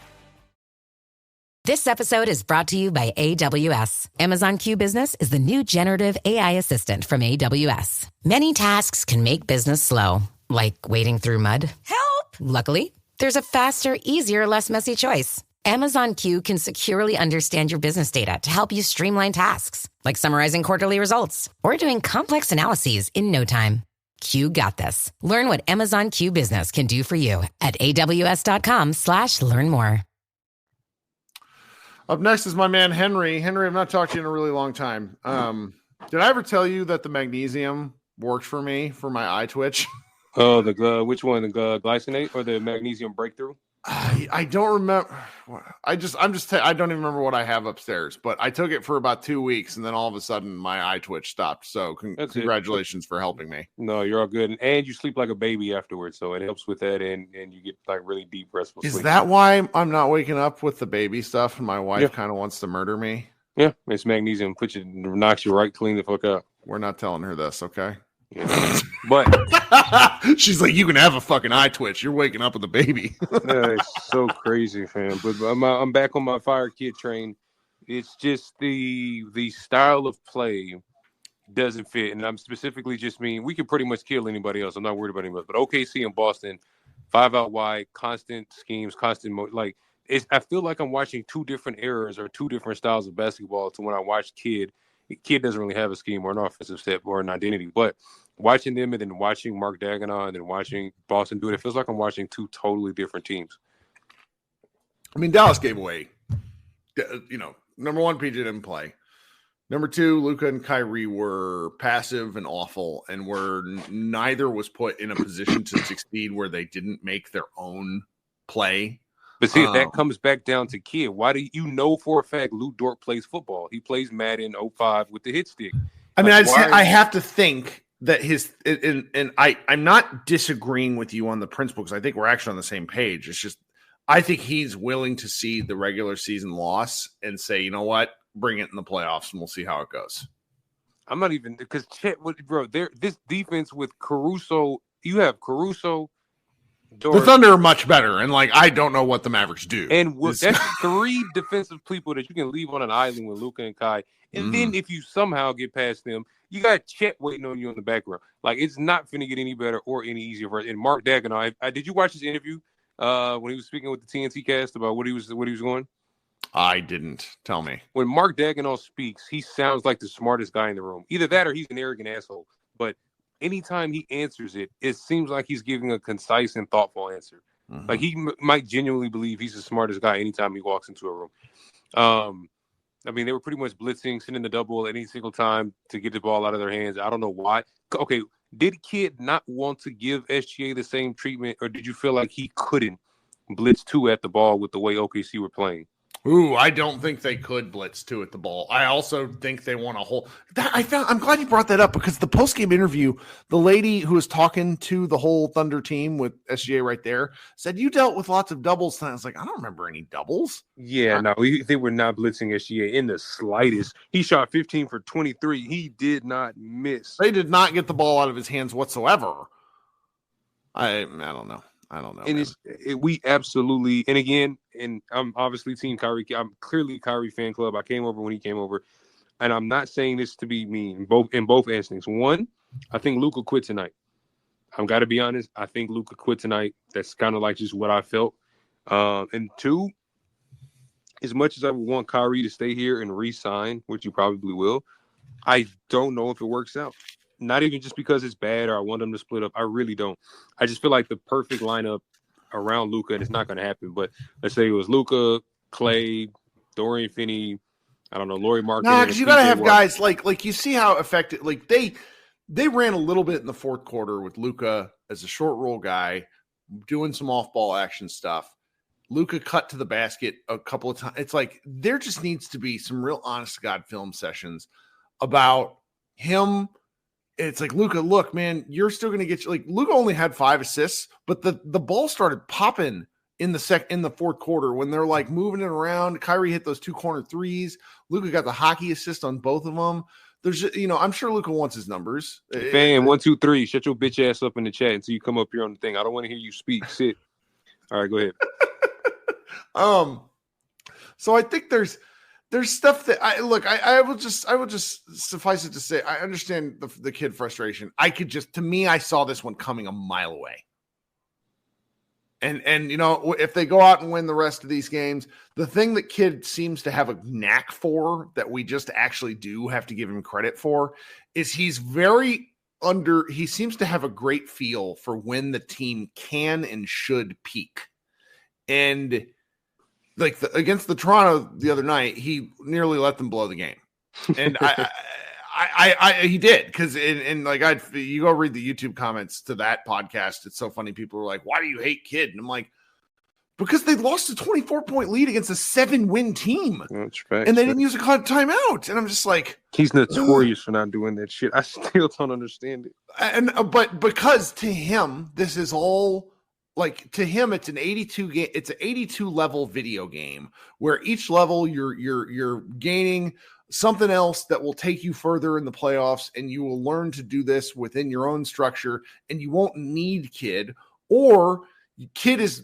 This episode is brought to you by AWS. Amazon Q Business is the new generative AI assistant from AWS. Many tasks can make business slow, like wading through mud. Help! Luckily, there's a faster, easier, less messy choice. Amazon Q can securely understand your business data to help you streamline tasks, like summarizing quarterly results or doing complex analyses in no time. Q got this. Learn what Amazon Q Business can do for you at aws.com/learn more. Up next is my man, Henry. Henry, I've not talked to you in a really long time. Did I ever tell you that the magnesium worked for me for my eye twitch? Oh, which one? The glycinate or the magnesium breakthrough? I don't remember. I don't even remember what I have upstairs, but I took it for about 2 weeks and then all of a sudden my eye twitch stopped. So congratulations for helping me. No, you're all good. And you sleep like a baby afterwards. So it helps with that. And you get like really deep restful sleep. Is that why I'm not waking up with the baby stuff? And my wife kind of wants to murder me. Yeah. It's magnesium. Knocks you right clean the fuck up. We're not telling her this. Okay. Yeah. But she's like, you can have a fucking eye twitch. You're waking up with a baby. Yeah, it's so crazy, fam. But I'm back on my fire kid train. It's just the style of play doesn't fit, and I'm specifically just mean we could pretty much kill anybody else. I'm not worried about anybody else. But OKC and Boston, 5 out wide, constant schemes, I feel like I'm watching 2 different eras or 2 different styles of basketball to when I watched Kid. Kid doesn't really have a scheme or an offensive set or an identity, but watching them and then watching Mark Dagenau and then watching Boston do it, it feels like I'm watching two totally different teams. I mean, Dallas gave away, number one, PJ didn't play. Number two, Luka and Kyrie were passive and awful, and neither was put in a position to succeed where they didn't make their own play. But see, that comes back down to kid. Why do you know for a fact Lou Dort plays football? He plays Madden 05 with the hit stick. I mean, I have to think that I'm not disagreeing with you on the principle because I think we're actually on the same page. It's just I think he's willing to see the regular season loss and say, you know what, bring it in the playoffs and we'll see how it goes. I'm not even because Chet, bro, this defense with Caruso, you have Caruso. Dort, the Thunder are much better, and I don't know what the Mavericks do. And that's three defensive people that you can leave on an island with Luka and Kai. And then if you somehow get past them, you got Chet waiting on you in the background. It's not finna get any better or any easier for us. And Mark Dagenau, did you watch his interview when he was speaking with the TNT cast about what he was going? I didn't. Tell me. When Mark Dagenau speaks, he sounds like the smartest guy in the room. Either that or he's an arrogant asshole. But anytime he answers it, it seems like he's giving a concise and thoughtful answer. Mm-hmm. He might genuinely believe he's the smartest guy anytime he walks into a room. I mean, they were pretty much blitzing, sending the double any single time to get the ball out of their hands. I don't know why. Okay, did Kidd not want to give SGA the same treatment, or did you feel like he couldn't blitz two at the ball with the way OKC were playing? Ooh, I don't think they could blitz two at the ball. I also think they want a whole. I'm glad you brought that up because the post-game interview, the lady who was talking to the whole Thunder team with SGA right there said, you dealt with lots of doubles. And I was like, I don't remember any doubles. Yeah, no, they were not blitzing SGA in the slightest. He shot 15 for 23. He did not miss. They did not get the ball out of his hands whatsoever. I don't know. And we absolutely, and again, and I'm obviously team Kyrie. I'm clearly Kyrie fan club. I came over when he came over, and I'm not saying this to be mean. In both instincts. One, I think Luka quit tonight. I'm got to be honest. I think Luka quit tonight. That's kind of like just what I felt. And two, as much as I would want Kyrie to stay here and re-sign, which you probably will, I don't know if it works out. Not even just because it's bad or I want them to split up. I really don't. I just feel like the perfect lineup around Luka, and it's not going to happen. But let's say it was Luka, Clay, Dorian Finney, I don't know, Lauri Markkanen. No, because you got to have guys like you see how effective. They ran a little bit in the fourth quarter with Luka as a short roll guy, doing some off ball action stuff. Luka cut to the basket a couple of times. It's like there just needs to be some real honest to God film sessions about him. It's like, Luka, look, man, you're still going to get Luka only had 5 assists, but the ball started popping in the fourth quarter when they're moving it around. Kyrie hit those 2 corner threes. Luka got the hockey assist on both of them. There's, I'm sure Luka wants his numbers. Fan 1, 2, 3. Shut your bitch ass up in the chat until you come up here on the thing. I don't want to hear you speak. Sit. All right, go ahead. So I think there's stuff that I will just suffice it to say, I understand the kid frustration. To me, I saw this one coming a mile away. And if they go out and win the rest of these games, the thing that Kidd seems to have a knack for that we just actually do have to give him credit for is he seems to have a great feel for when the team can and should peak. And against the Toronto the other night, he nearly let them blow the game, and he did because you go read the YouTube comments to that podcast. It's so funny. People are like, "Why do you hate Kidd?" And I'm like, because they lost a 24-point lead against a 7-win team, and they didn't use a timeout. And I'm just like, he's notorious for not doing that shit. I still don't understand it. And but because to him, this is all. To him, it's an 82 game. It's an 82 level video game where each level you're gaining something else that will take you further in the playoffs, and you will learn to do this within your own structure, and you won't need Kidd, or Kidd is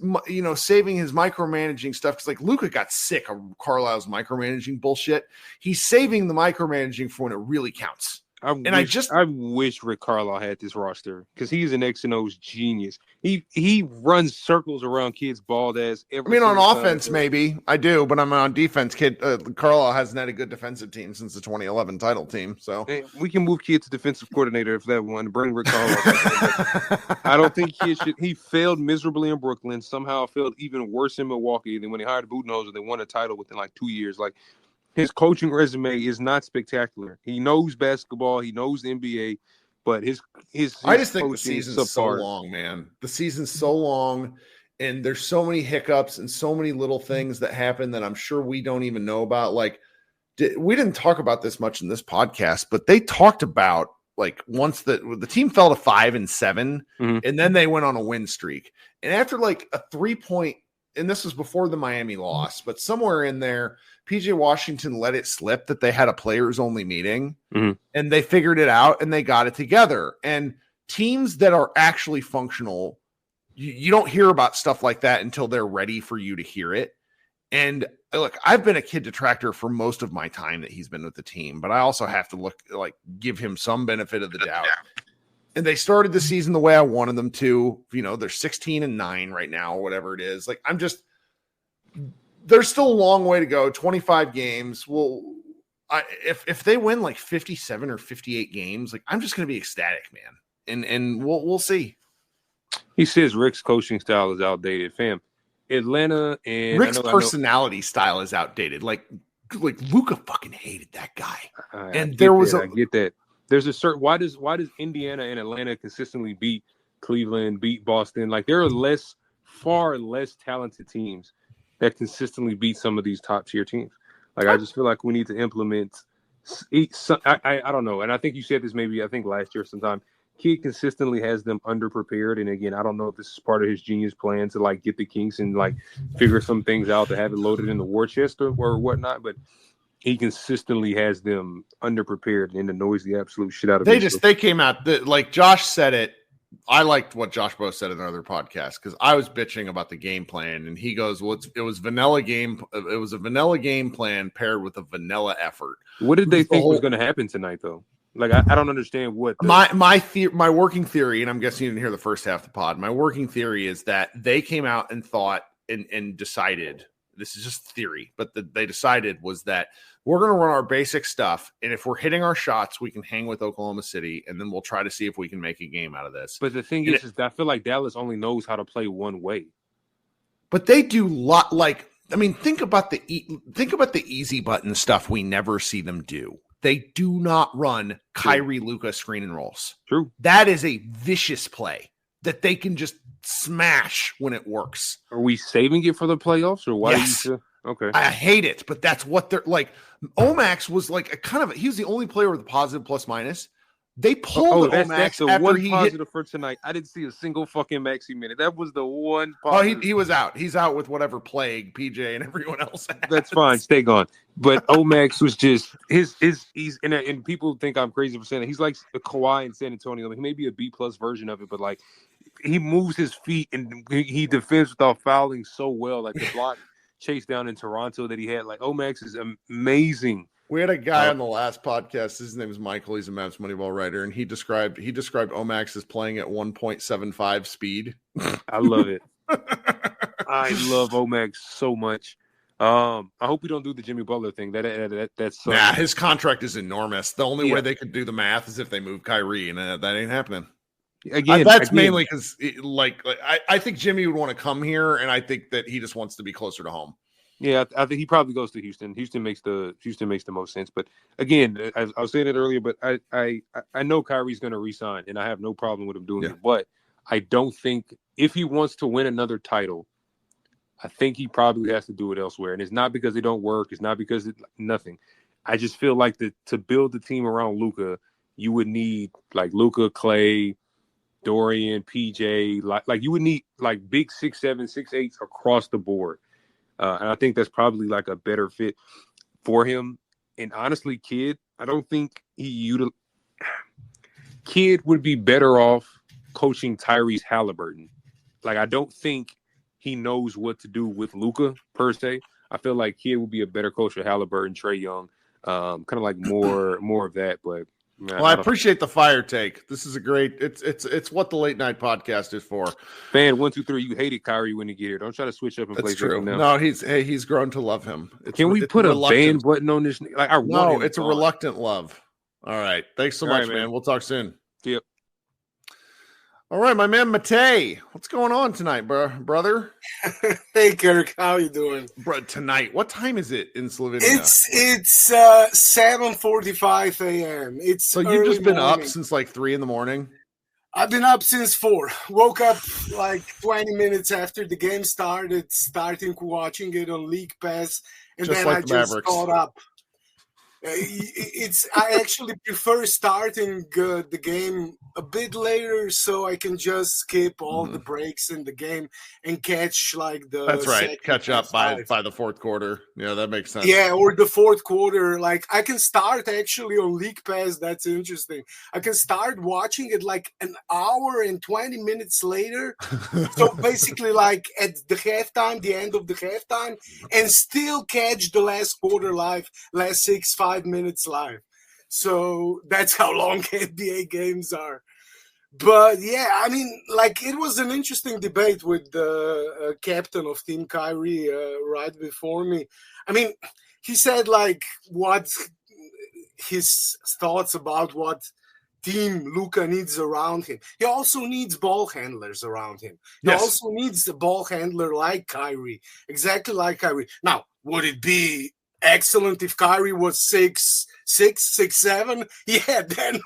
saving his micromanaging stuff because Luka got sick of Carlisle's micromanaging bullshit. He's saving the micromanaging for when it really counts. I wish Rick Carlisle had this roster because he's an X and O's genius. He runs circles around kids' bald ass. On offense, maybe I do, but I'm on defense. Carlisle hasn't had a good defensive team since the 2011 title team. So hey, we can move Kidd to defensive coordinator if that one. Bring Rick Carlisle. I don't think he failed miserably in Brooklyn. Somehow failed even worse in Milwaukee. Then when he hired Budenholzer, they won a title within like 2 years. Like. His coaching resume is not spectacular. He knows basketball. He knows the NBA, but his I just think the season's so long, man. The season's so long, and there's so many hiccups and so many little things that happen that I'm sure we don't even know about. Like, we didn't talk about this much in this podcast, but they talked about like once the team fell to 5-7, and then they went on a win streak, and after like a 3-point. And this was before the Miami loss, but somewhere in there, PJ Washington let it slip that they had a players-only meeting, and they figured it out, and they got it together. And teams that are actually functional, you don't hear about stuff like that until they're ready for you to hear it. And look, I've been a kid detractor for most of my time that he's been with the team, but I also have to give him some benefit of the doubt. And they started the season the way I wanted them to. They're 16-9 right now, or whatever it is. Like, there's still a long way to go. 25 games. Well, if they win like 57 or 58 games, like I'm just going to be ecstatic, man. And we'll see. He says Rick's coaching style is outdated, fam. Atlanta and Rick's personality style is outdated. Like Luka fucking hated that guy. I get that. There's a certain why does Indiana and Atlanta consistently beat Cleveland, beat Boston? Like there are far less talented teams that consistently beat some of these top tier teams. Like I just feel like we need to implement. I don't know, and I think you said this maybe I think last year sometime. Kidd consistently has them underprepared, and again, I don't know if this is part of his genius plan to like get the kinks and like figure some things out to have it loaded in the war chest or whatnot, but. He consistently has them underprepared and annoys the absolute shit out of them. They came out like Josh said it. I liked what Josh Bowe said in another podcast because I was bitching about the game plan, and he goes, "Well, it was vanilla game. It was a vanilla game plan paired with a vanilla effort." What did they think was going to happen tonight, though? Like I don't understand what my working theory, and I'm guessing you didn't hear the first half of the pod. My working theory is that they came out and thought and decided. This is just theory, but they decided was that we're going to run our basic stuff. And if we're hitting our shots, we can hang with Oklahoma City. And then we'll try to see if we can make a game out of this. But the thing is I feel like Dallas only knows how to play one way. But they do think about the easy button stuff we never see them do. They do not run Kyrie Luka screen and rolls. True. That is a vicious play that they can just smash when it works. Are we saving it for the playoffs or why? Yes. Okay. I hate it, but that's what they're like. Omax was like he was the only player with a positive plus minus. They pulled Omax that's the after one he positive hit. For tonight. I didn't see a single fucking Maxey minute. That was the one positive. Oh, he was out. He's out with whatever plague PJ and everyone else has. That's fine. Stay gone. But Omax was just he's and people think I'm crazy for saying that. He's like a Kawhi in San Antonio. Like, he may be a B+ version of it, but like he moves his feet and he defends without fouling so well. Like the block chase down in Toronto that he had. Like Omax is amazing. We had a guy on the last podcast. His name is Michael. He's a Mavs Moneyball writer, and he described Omax as playing at 1.75 speed. I love it. I love Omax so much. I hope we don't do the Jimmy Butler thing. That's his contract is enormous. The only way they could do the math is if they move Kyrie, and that ain't happening. Again, mainly because I think Jimmy would want to come here, and I think that he just wants to be closer to home. Yeah, I think he probably goes to Houston. Houston makes the most sense. But again, I was saying it earlier, but I know Kyrie's going to resign, and I have no problem with him doing it. But I don't think if he wants to win another title, I think he probably has to do it elsewhere. And it's not because they don't work. It's not because nothing. I just feel like to build the team around Luka, you would need like Luka, Clay, Dorian, PJ. Like you would need like big 6'7", 6'8" across the board. And I think that's probably like a better fit for him. And honestly, Kidd, I don't think Kidd would be better off coaching Tyrese Halliburton. Like, I don't think he knows what to do with Luka per se. I feel like Kidd would be a better coach for Halliburton, Trae Young, kind of like more of that. But Well, I appreciate the fire take. This is a great. It's what the late night podcast is for. Fan 1, 2, 3. You hated Kyrie when he get here. Don't try to switch up and play. That's true. No, he's grown to love him. Can we put a ban button on this? Like, no, it's a reluctant love. All right. Thanks so much, man. We'll talk soon. Yep. All right, my man Matei. What's going on tonight, brother? Hey, Kirk. How you doing? Bro, tonight. What time is it in Slovenia? It's 7:45 a.m. It's so you've just been morning. up since like 3 a.m? I've been up since 4. Woke up like 20 minutes after the game started, watching it on League Pass, and just then like I just caught up. I actually prefer starting the game a bit later so I can just skip all the breaks in the game and catch like the that's right catch up by the fourth quarter. Yeah, that makes sense. Yeah, or the fourth quarter. Like I can start actually on League Pass. That's interesting. I can start watching it like an hour and 20 minutes later. So basically like at the halftime, the end of the halftime, and still catch the last quarter live, last 5 minutes live. So that's how long NBA games are. But yeah, I mean, like it was an interesting debate with the captain of Team Kyrie right before me. I mean, he said like what his thoughts about what team Luka needs around him. He also needs ball handlers around him. He also needs a ball handler like Kyrie, exactly like Kyrie. Now, would it be excellent if Kyrie was 6'7"? Yeah, then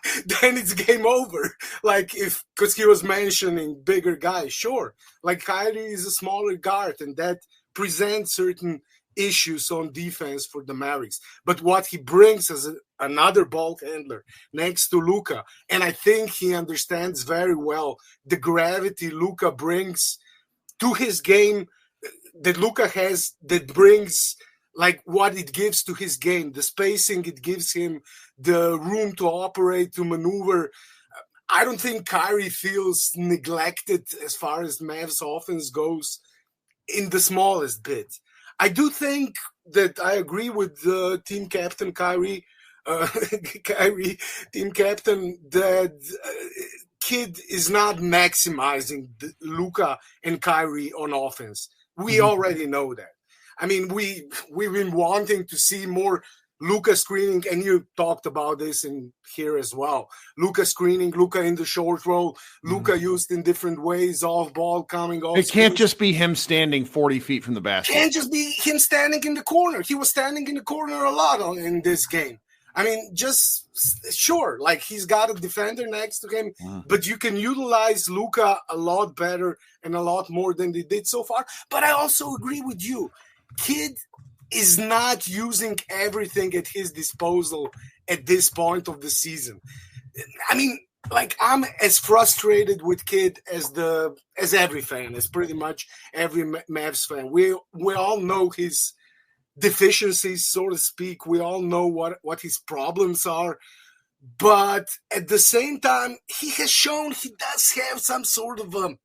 it's game over. Like because he was mentioning bigger guys, sure. Like Kyrie is a smaller guard, and that presents certain issues on defense for the Mavericks. But what he brings as another ball handler next to Luka, and I think he understands very well the gravity Luka brings to his game that Luka has, that brings like what it gives to his game, the spacing it gives him, the room to operate, to maneuver. I don't think Kyrie feels neglected as far as Mavs offense goes in the smallest bit. I do think that I agree with the team captain Kyrie, team captain, that kid is not maximizing Luka and Kyrie on offense. We already know that. I mean, we've been wanting to see more Luka screening, and you talked about this in here as well. Luka screening, Luka in the short roll, Luka used in different ways, off ball, coming off. It can't just be him standing 40 feet from the basket. It can't just be him standing in the corner. He was standing in the corner a lot in this game. I mean, just sure, like he's got a defender next to him, but you can utilize Luka a lot better and a lot more than they did so far. But I also agree with you. Kid is not using everything at his disposal at this point of the season. I mean, like I'm as frustrated with Kid as every fan, as pretty much every Mavs fan. We all know his deficiencies, so to speak. We all know what his problems are. But at the same time, he has shown he does have some sort of a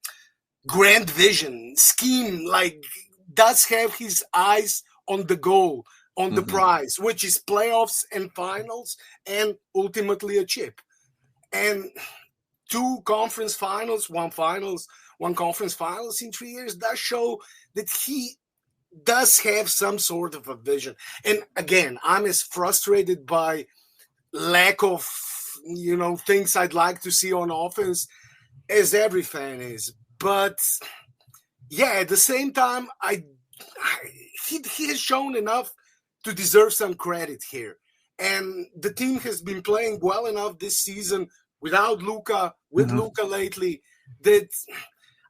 grand vision, scheme, like does have his eyes on the goal, on the prize, which is playoffs and finals, and ultimately a chip. And 2 conference finals, one conference finals in 3 years does show that he does have some sort of a vision. And again, I'm as frustrated by lack of, things I'd like to see on offense as every fan is. But yeah, at the same time, he has shown enough to deserve some credit here. And the team has been playing well enough this season without Luka, with Luka lately, that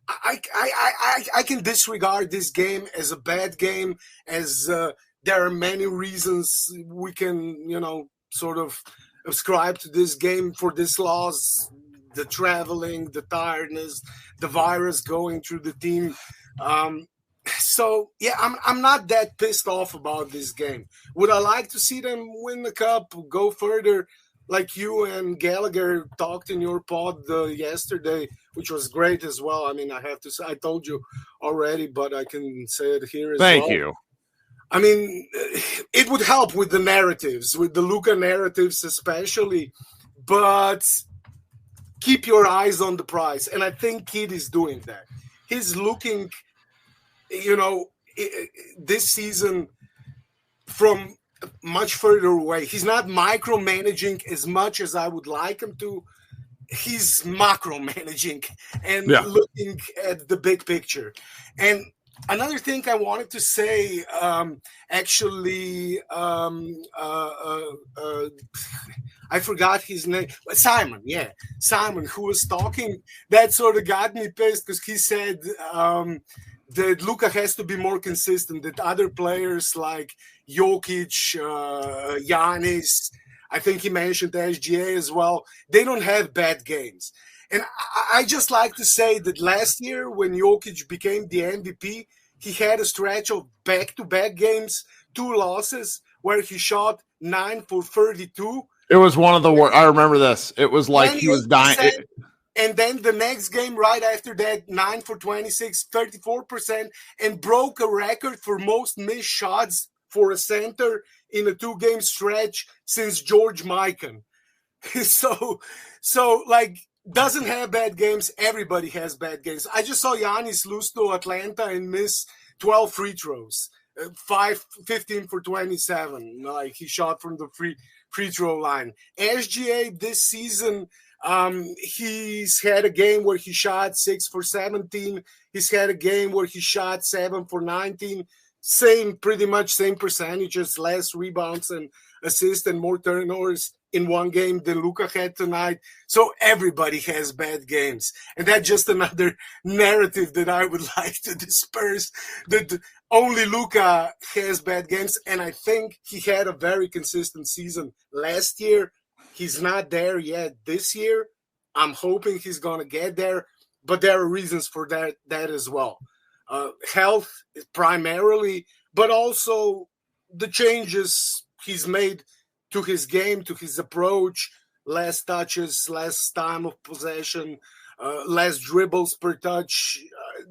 I can disregard this game as a bad game, as there are many reasons we can, sort of ascribe to this game for this loss, the traveling, the tiredness, the virus going through the team. So, yeah, I'm not that pissed off about this game. Would I like to see them win the cup, go further, like you and Gallagher talked in your pod yesterday, which was great as well. I mean, I have to say, I told you already, but I can say it here as well. Thank you. I mean, it would help with the narratives, with the Luka narratives especially, but keep your eyes on the prize. And I think Kidd is doing that. He's looking, this season from much further away. He's not micromanaging as much as I would like him to. He's macro-managing and looking at the big picture. And another thing I wanted to say, I forgot his name. Simon, who was talking, that sort of got me pissed because he said that Luka has to be more consistent, that other players like Jokic, Giannis, I think he mentioned SGA as well, they don't have bad games. And I just like to say that last year when Jokic became the MVP, he had a stretch of back-to-back games, 2 losses, where he shot 9 for 32. It was one of the worst. I remember this. It was like he was dying. And then the next game right after that, 9 for 26, 34%, and broke a record for most missed shots for a center in a 2-game stretch since George Mikan. So doesn't have bad games. Everybody has bad games. I just saw Giannis lose to Atlanta and miss 12 free throws, 15 for 27. Like he shot from the free throw line. SGA this season, he's had a game where he shot 6 for 17. He's had a game where he shot 7 for 19. Pretty much same percentages, less rebounds and assists and more turnovers in one game than Luka had tonight. So everybody has bad games. And that's just another narrative that I would like to disperse, that only Luka has bad games. And I think he had a very consistent season last year. He's not there yet this year. I'm hoping he's going to get there, but there are reasons for that as well. Health primarily, but also the changes he's made to his game, to his approach, less touches, less time of possession, less dribbles per touch.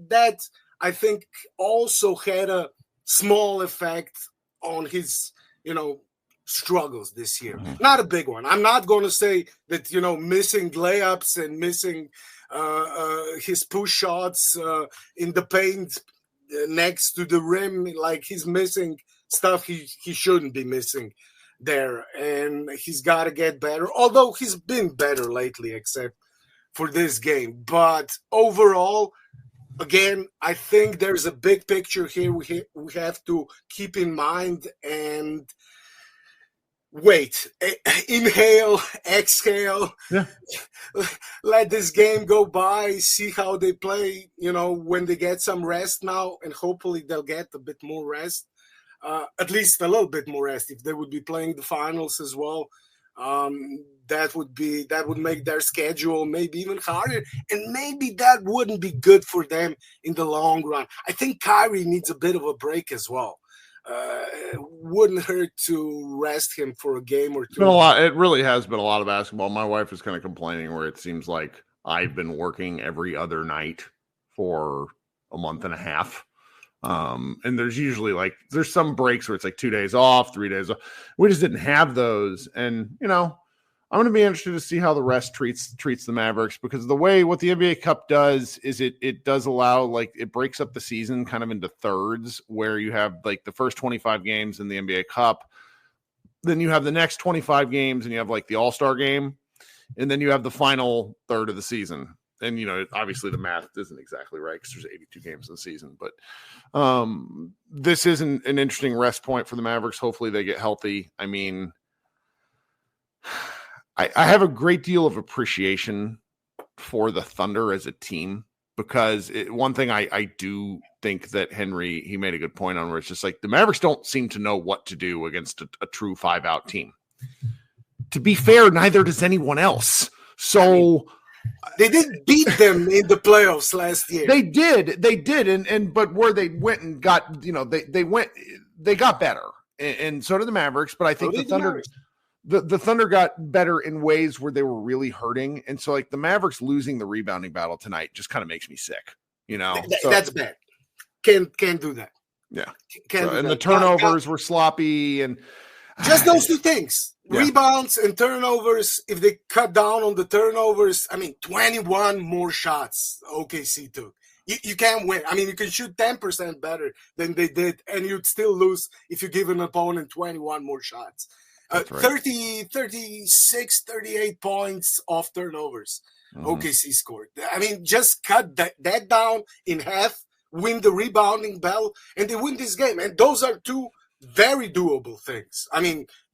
That, I think, also had a small effect on his, struggles this year. Not a big one. I'm not going to say that, missing layups and missing his push shots in the paint next to the rim, like he's missing stuff he shouldn't be missing there, and he's got to get better, although he's been better lately except for this game. But overall, again, I think there's a big picture here we have to keep in mind and wait, inhale, exhale, let this game go by, see how they play, when they get some rest now, and hopefully they'll get a bit more rest, at least a little bit more rest. If they would be playing the finals as well, that would make their schedule maybe even harder, and maybe that wouldn't be good for them in the long run. I think Kyrie needs a bit of a break as well. It wouldn't hurt to rest him for a game or two. It really has been a lot of basketball. My wife is kind of complaining where it seems like I've been working every other night for a month and a half. And there's usually there's some breaks where it's like 2 days off, 3 days off. We just didn't have those. And, I'm going to be interested to see how the rest treats the Mavericks, because the way what the NBA Cup does is it does allow, it breaks up the season kind of into thirds, where you have the first 25 games in the NBA Cup. Then you have the next 25 games and you have the All-Star game. And then you have the final third of the season. And, obviously the math isn't exactly right because there's 82 games in the season. But this is an interesting rest point for the Mavericks. Hopefully they get healthy. I mean, I have a great deal of appreciation for the Thunder as a team, because one thing I do think that Henry, he made a good point on, where it's just the Mavericks don't seem to know what to do against a true 5-out team. To be fair, neither does anyone else. So they didn't beat them in the playoffs last year. They did. But where they went and got, they got better. And so did the Mavericks. But I think the Thunder, the Thunder got better in ways where they were really hurting. And so the Mavericks losing the rebounding battle tonight just kind of makes me sick, That's bad. Can't do that. Yeah. And the turnovers were sloppy. And Just those two things. Yeah. Rebounds and turnovers. If they cut down on the turnovers, 21 more shots OKC took. You can't win. You can shoot 10% better than they did, and you'd still lose if you give an opponent 21 more shots. That's right. 36, 38 points off turnovers. Mhm. OKC scored. Just cut that down in half, win the rebounding battle, and they win this game. And those are two very doable things.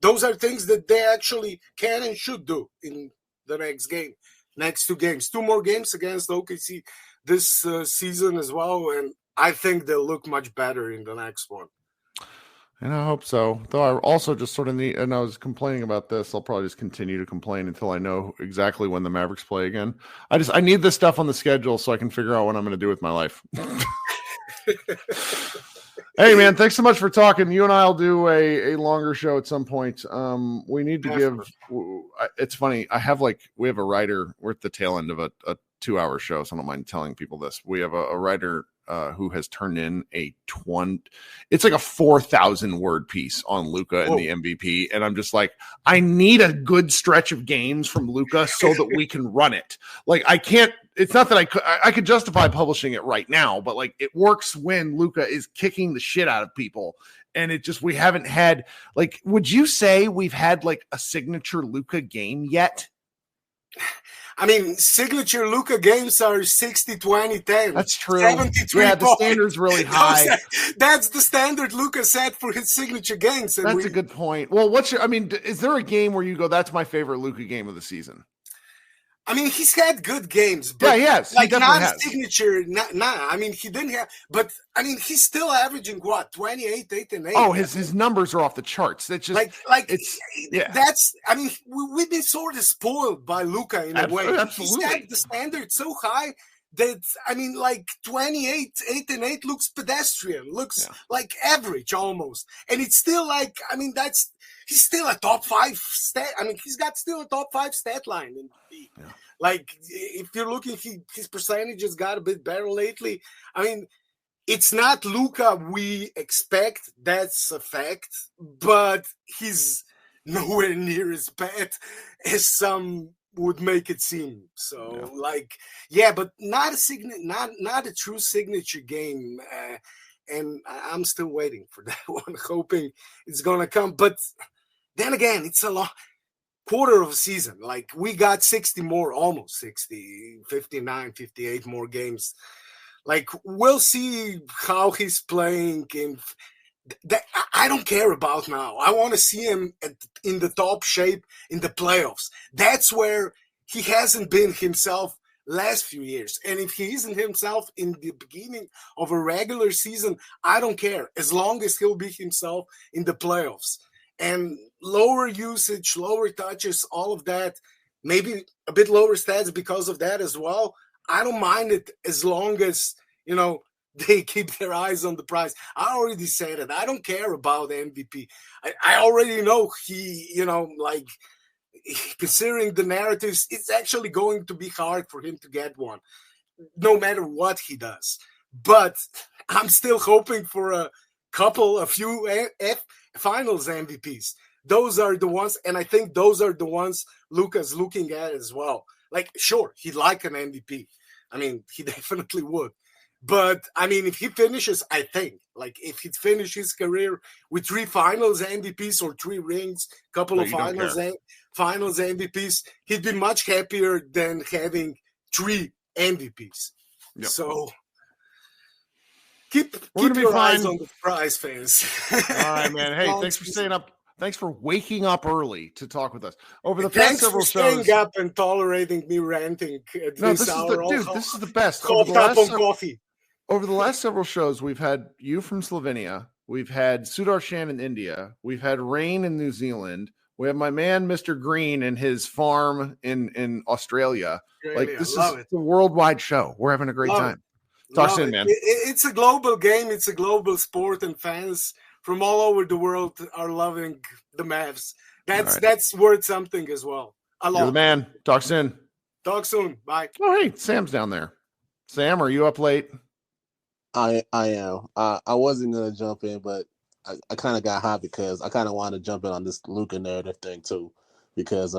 Those are things that they actually can and should do in the next two games. Two more games against OKC this season as well, and I think they'll look much better in the next one. And I hope so. Though I also just sort of need, and I was complaining about this, I'll probably just continue to complain until I know exactly when the Mavericks play again. I need this stuff on the schedule so I can figure out what I'm going to do with my life. Hey, man, thanks so much for talking. You and I will do a longer show at some point. We need to give – it's funny. We have a writer. We're at the tail end of a 2-hour show, so I don't mind telling people this. We have a writer who has turned in it's like a 4,000 word piece on Luka and the MVP. And I'm just like, I need a good stretch of games from Luka so that we can run it. Like, I can't, it's not that I could justify publishing it right now, but like it works when Luka is kicking the shit out of people. And we haven't had, like, would you say we've had like a signature Luka game yet? Signature Luka games are 60, 20, 10. That's true. 73 the standard's really high. That's the standard Luka set for his signature games. And that's a good point. Well, is there a game where you go, that's my favorite Luka game of the season? He's had good games. But he has. Like, he not has. A signature. He didn't have. But, he's still averaging, 28, 8, and 8. Oh, his numbers are off the charts. It's just that's. We've been sort of spoiled by Luka in a way. Absolutely. He's got the standard so high that 28, 8, and 8 looks pedestrian, looks like average almost, and it's still like he's still a top 5 stat. He's got still a top 5 stat line in the league. Yeah. Like, if you're looking, his percentages got a bit better lately. It's not Luka we expect. That's a fact, but he's nowhere near as bad as some would make it seem. So, but not a true signature game. And I'm still waiting for that one, hoping it's going to come. But then again, it's a long quarter of a season. Like, we got 60 more, almost 60, 59, 58 more games. Like, we'll see how he's playing. I don't care about now. I want to see him in the top shape in the playoffs. That's where he hasn't been himself last few years. And if he isn't himself in the beginning of a regular season, I don't care, as long as he'll be himself in the playoffs. And lower usage, lower touches, all of that, maybe a bit lower stats because of that as well. I don't mind it as long as, they keep their eyes on the prize. I already said it. I don't care about the MVP. I already know considering the narratives, it's actually going to be hard for him to get one, no matter what he does. But I'm still hoping for a few finals MVPs. Those are the ones, and I think those are the ones Luka's looking at as well. Like, sure, he'd like an MVP. He definitely would. But, if he finishes, if he finishes his career with 3 finals MVPs or 3 rings, couple of finals MVPs, he'd be much happier than having 3 MVPs. Yep. So keep your eyes on the prize, fans. All right, man. Hey, thanks for staying up. Thanks for waking up early to talk with us. Over the past several shows, staying up and tolerating me ranting at this hour. This is the best. Over the last several shows, we've had you from Slovenia. We've had Sudarshan in India. We've had Rain in New Zealand. We have my man, Mr. Green, and his farm in Australia. This is a worldwide show. We're having a great time. Talk soon, man. It's a global game. It's a global sport, and fans from all over the world are loving the Mavs. That's worth something as well. You're the man. Talk soon. Talk soon. Bye. Oh, hey, Sam's down there. Sam, are you up late? I am. I wasn't gonna jump in, but I kind of got hot because I kind of wanted to jump in on this Luka narrative thing too, because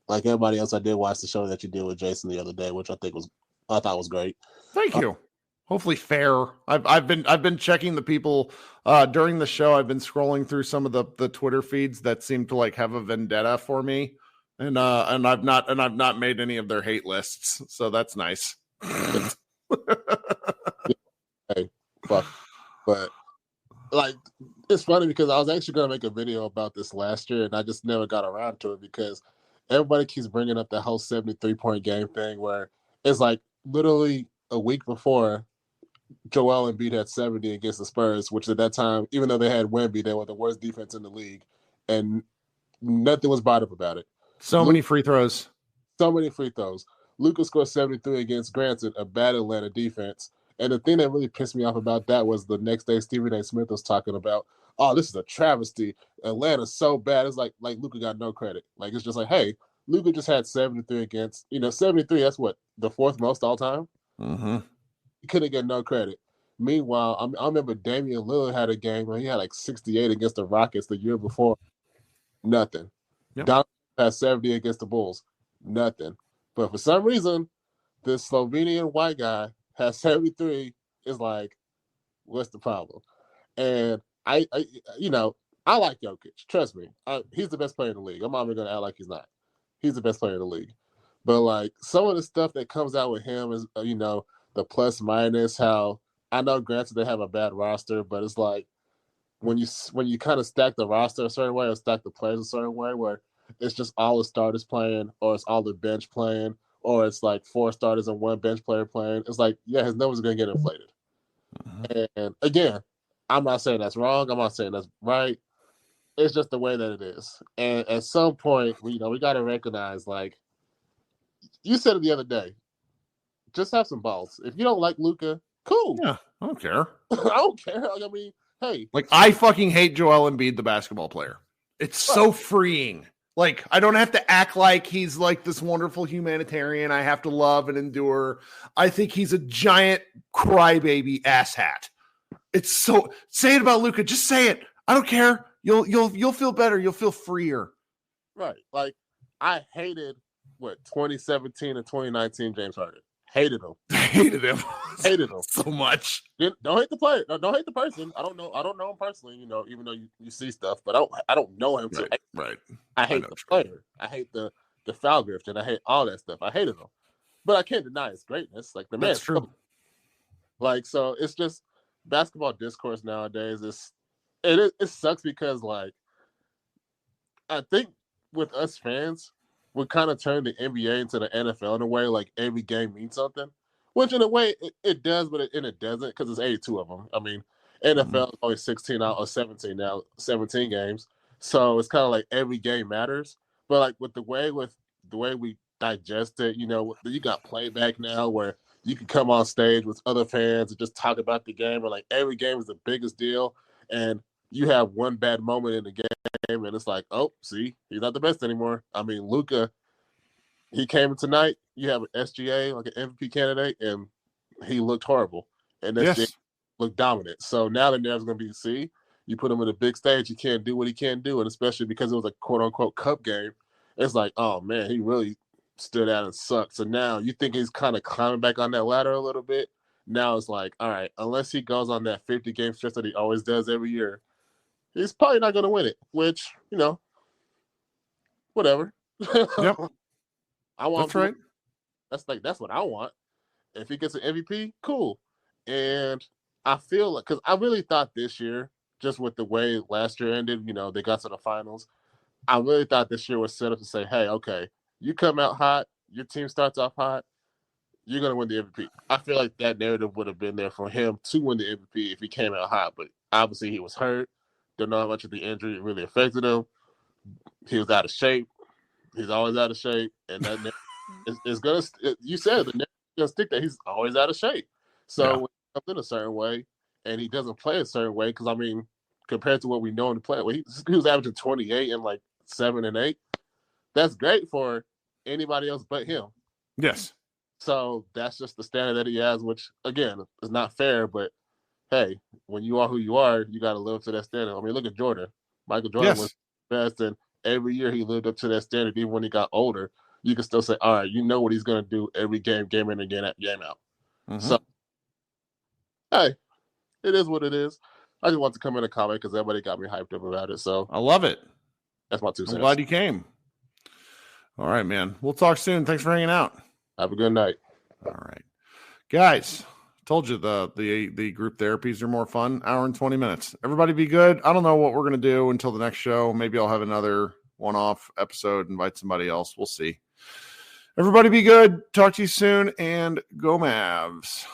like everybody else, I did watch the show that you did with Jason the other day, which I thought was great. Thank you. Hopefully fair. I've been checking the people during the show. I've been scrolling through some of the Twitter feeds that seem to like have a vendetta for me, and I've not made any of their hate lists, so that's nice. Hey, fuck. But like, it's funny because I was actually going to make a video about this last year, and I just never got around to it because everybody keeps bringing up the whole 73-point game thing, where it's like literally a week before Joel Embiid had 70 against the Spurs, which at that time, even though they had Wemby, they were the worst defense in the league, and nothing was brought up about it. Many free throws. So many free throws. Luka scored 73 against, granted, a bad Atlanta defense. And the thing that really pissed me off about that was the next day Stephen A. Smith was talking about, oh, this is a travesty. Atlanta's so bad. It's like Luka got no credit. Like, it's just like, hey, Luka just had 73 against, 73, that's what, the fourth most all time? Mm-hmm. He couldn't get no credit. Meanwhile, I remember Damian Lillard had a game where he had like 68 against the Rockets the year before. Nothing. Yep. Donovan had 70 against the Bulls. Nothing. But for some reason, this Slovenian white guy has 73. Is like, what's the problem? And I like Jokic. Trust me. He's the best player in the league. I'm not even going to act like he's not. He's the best player in the league. But like some of the stuff that comes out with him is, the plus minus, how I know granted they have a bad roster, but it's like when you kind of stack the roster a certain way or stack the players a certain way where it's just all the starters playing or it's all the bench playing or it's like 4 starters and 1 bench player playing. It's like, yeah, his numbers are going to get inflated. Mm-hmm. And again, I'm not saying that's wrong. I'm not saying that's right. It's just the way that it is. And at some point, we got to recognize, like, you said it the other day, just have some balls. If you don't like Luka, cool. Yeah, I don't care. I don't care. Like, I mean, hey. Like, I fucking hate Joel Embiid, the basketball player. It's so freeing. Like, I don't have to act like he's like this wonderful humanitarian I have to love and endure. I think he's a giant crybaby asshat. It's so, say it about Luka. Just say it. I don't care. You'll feel better. You'll feel freer. Right. Like, I hated 2017 and 2019 James Harden. Hated him. Hated him so much. Don't hate the player. No, don't hate the person. I don't know him personally. Even though you see stuff, but I don't know him. Right. I hate the player. I hate the foul drift, and I hate all that stuff. I hated him, but I can't deny his greatness. Like the man. That's true. Like, so it's just basketball discourse nowadays. It sucks because, like, I think with us fans, we kind of turn the NBA into the NFL in a way. Like, every game means something, which in a way it does, but it doesn't because it's 82 of them. I mean, NFL is only 16 out or 17 now, 17 games, so it's kind of like every game matters. But like with the way we digest it, you got playback now where you can come on stage with other fans and just talk about the game, and like every game is the biggest deal, and you have one bad moment in the game, and it's like, oh, see, he's not the best anymore. I mean, Luka, he came in tonight. You have an SGA, like an MVP candidate, and he looked horrible. And SGA looked dominant. So now the narrative's going to be, see, you put him in a big stage, you can't do what he can't do, and especially because it was a quote-unquote cup game, it's like, oh, man, he really stood out and sucked. So now you think he's kind of climbing back on that ladder a little bit. Now it's like, all right, unless he goes on that 50-game stretch that he always does every year, he's probably not going to win it, which, whatever. Yep. I want. That's right. That's what I want. If he gets an MVP, cool. And I feel like, because I really thought this year, just with the way last year ended, they got to the finals, I really thought this year was set up to say, hey, okay, you come out hot, your team starts off hot, you're going to win the MVP. I feel like that narrative would have been there for him to win the MVP if he came out hot, but obviously he was hurt. Don't know how much of the injury really affected him. He was out of shape. He's always out of shape, and that is gonna. You said the gonna stick that he's always out of shape. So when he comes in a certain way, and he doesn't play a certain way, because I mean, compared to what we know in the play, he was averaging 28 and like 7 and 8. That's great for anybody else but him. Yes. So that's just the standard that he has, which again is not fair, but hey, when you are who you are, you got to live up to that standard. I mean, look at Jordan. Michael Jordan was best, and every year he lived up to that standard. Even when he got older, you can still say, all right, you know what he's going to do every game in and game out. Mm-hmm. So, hey, it is what it is. I just want to come in and comment because everybody got me hyped up about it. So I love it. That's my 2 cents. I'm glad you came. All right, man. We'll talk soon. Thanks for hanging out. Have a good night. All right, guys. Told you the group therapies are more fun. Hour and 20 minutes. Everybody be good. I don't know what we're going to do until the next show. Maybe I'll have another one-off episode, invite somebody else. We'll see. Everybody be good. Talk to you soon, and go Mavs.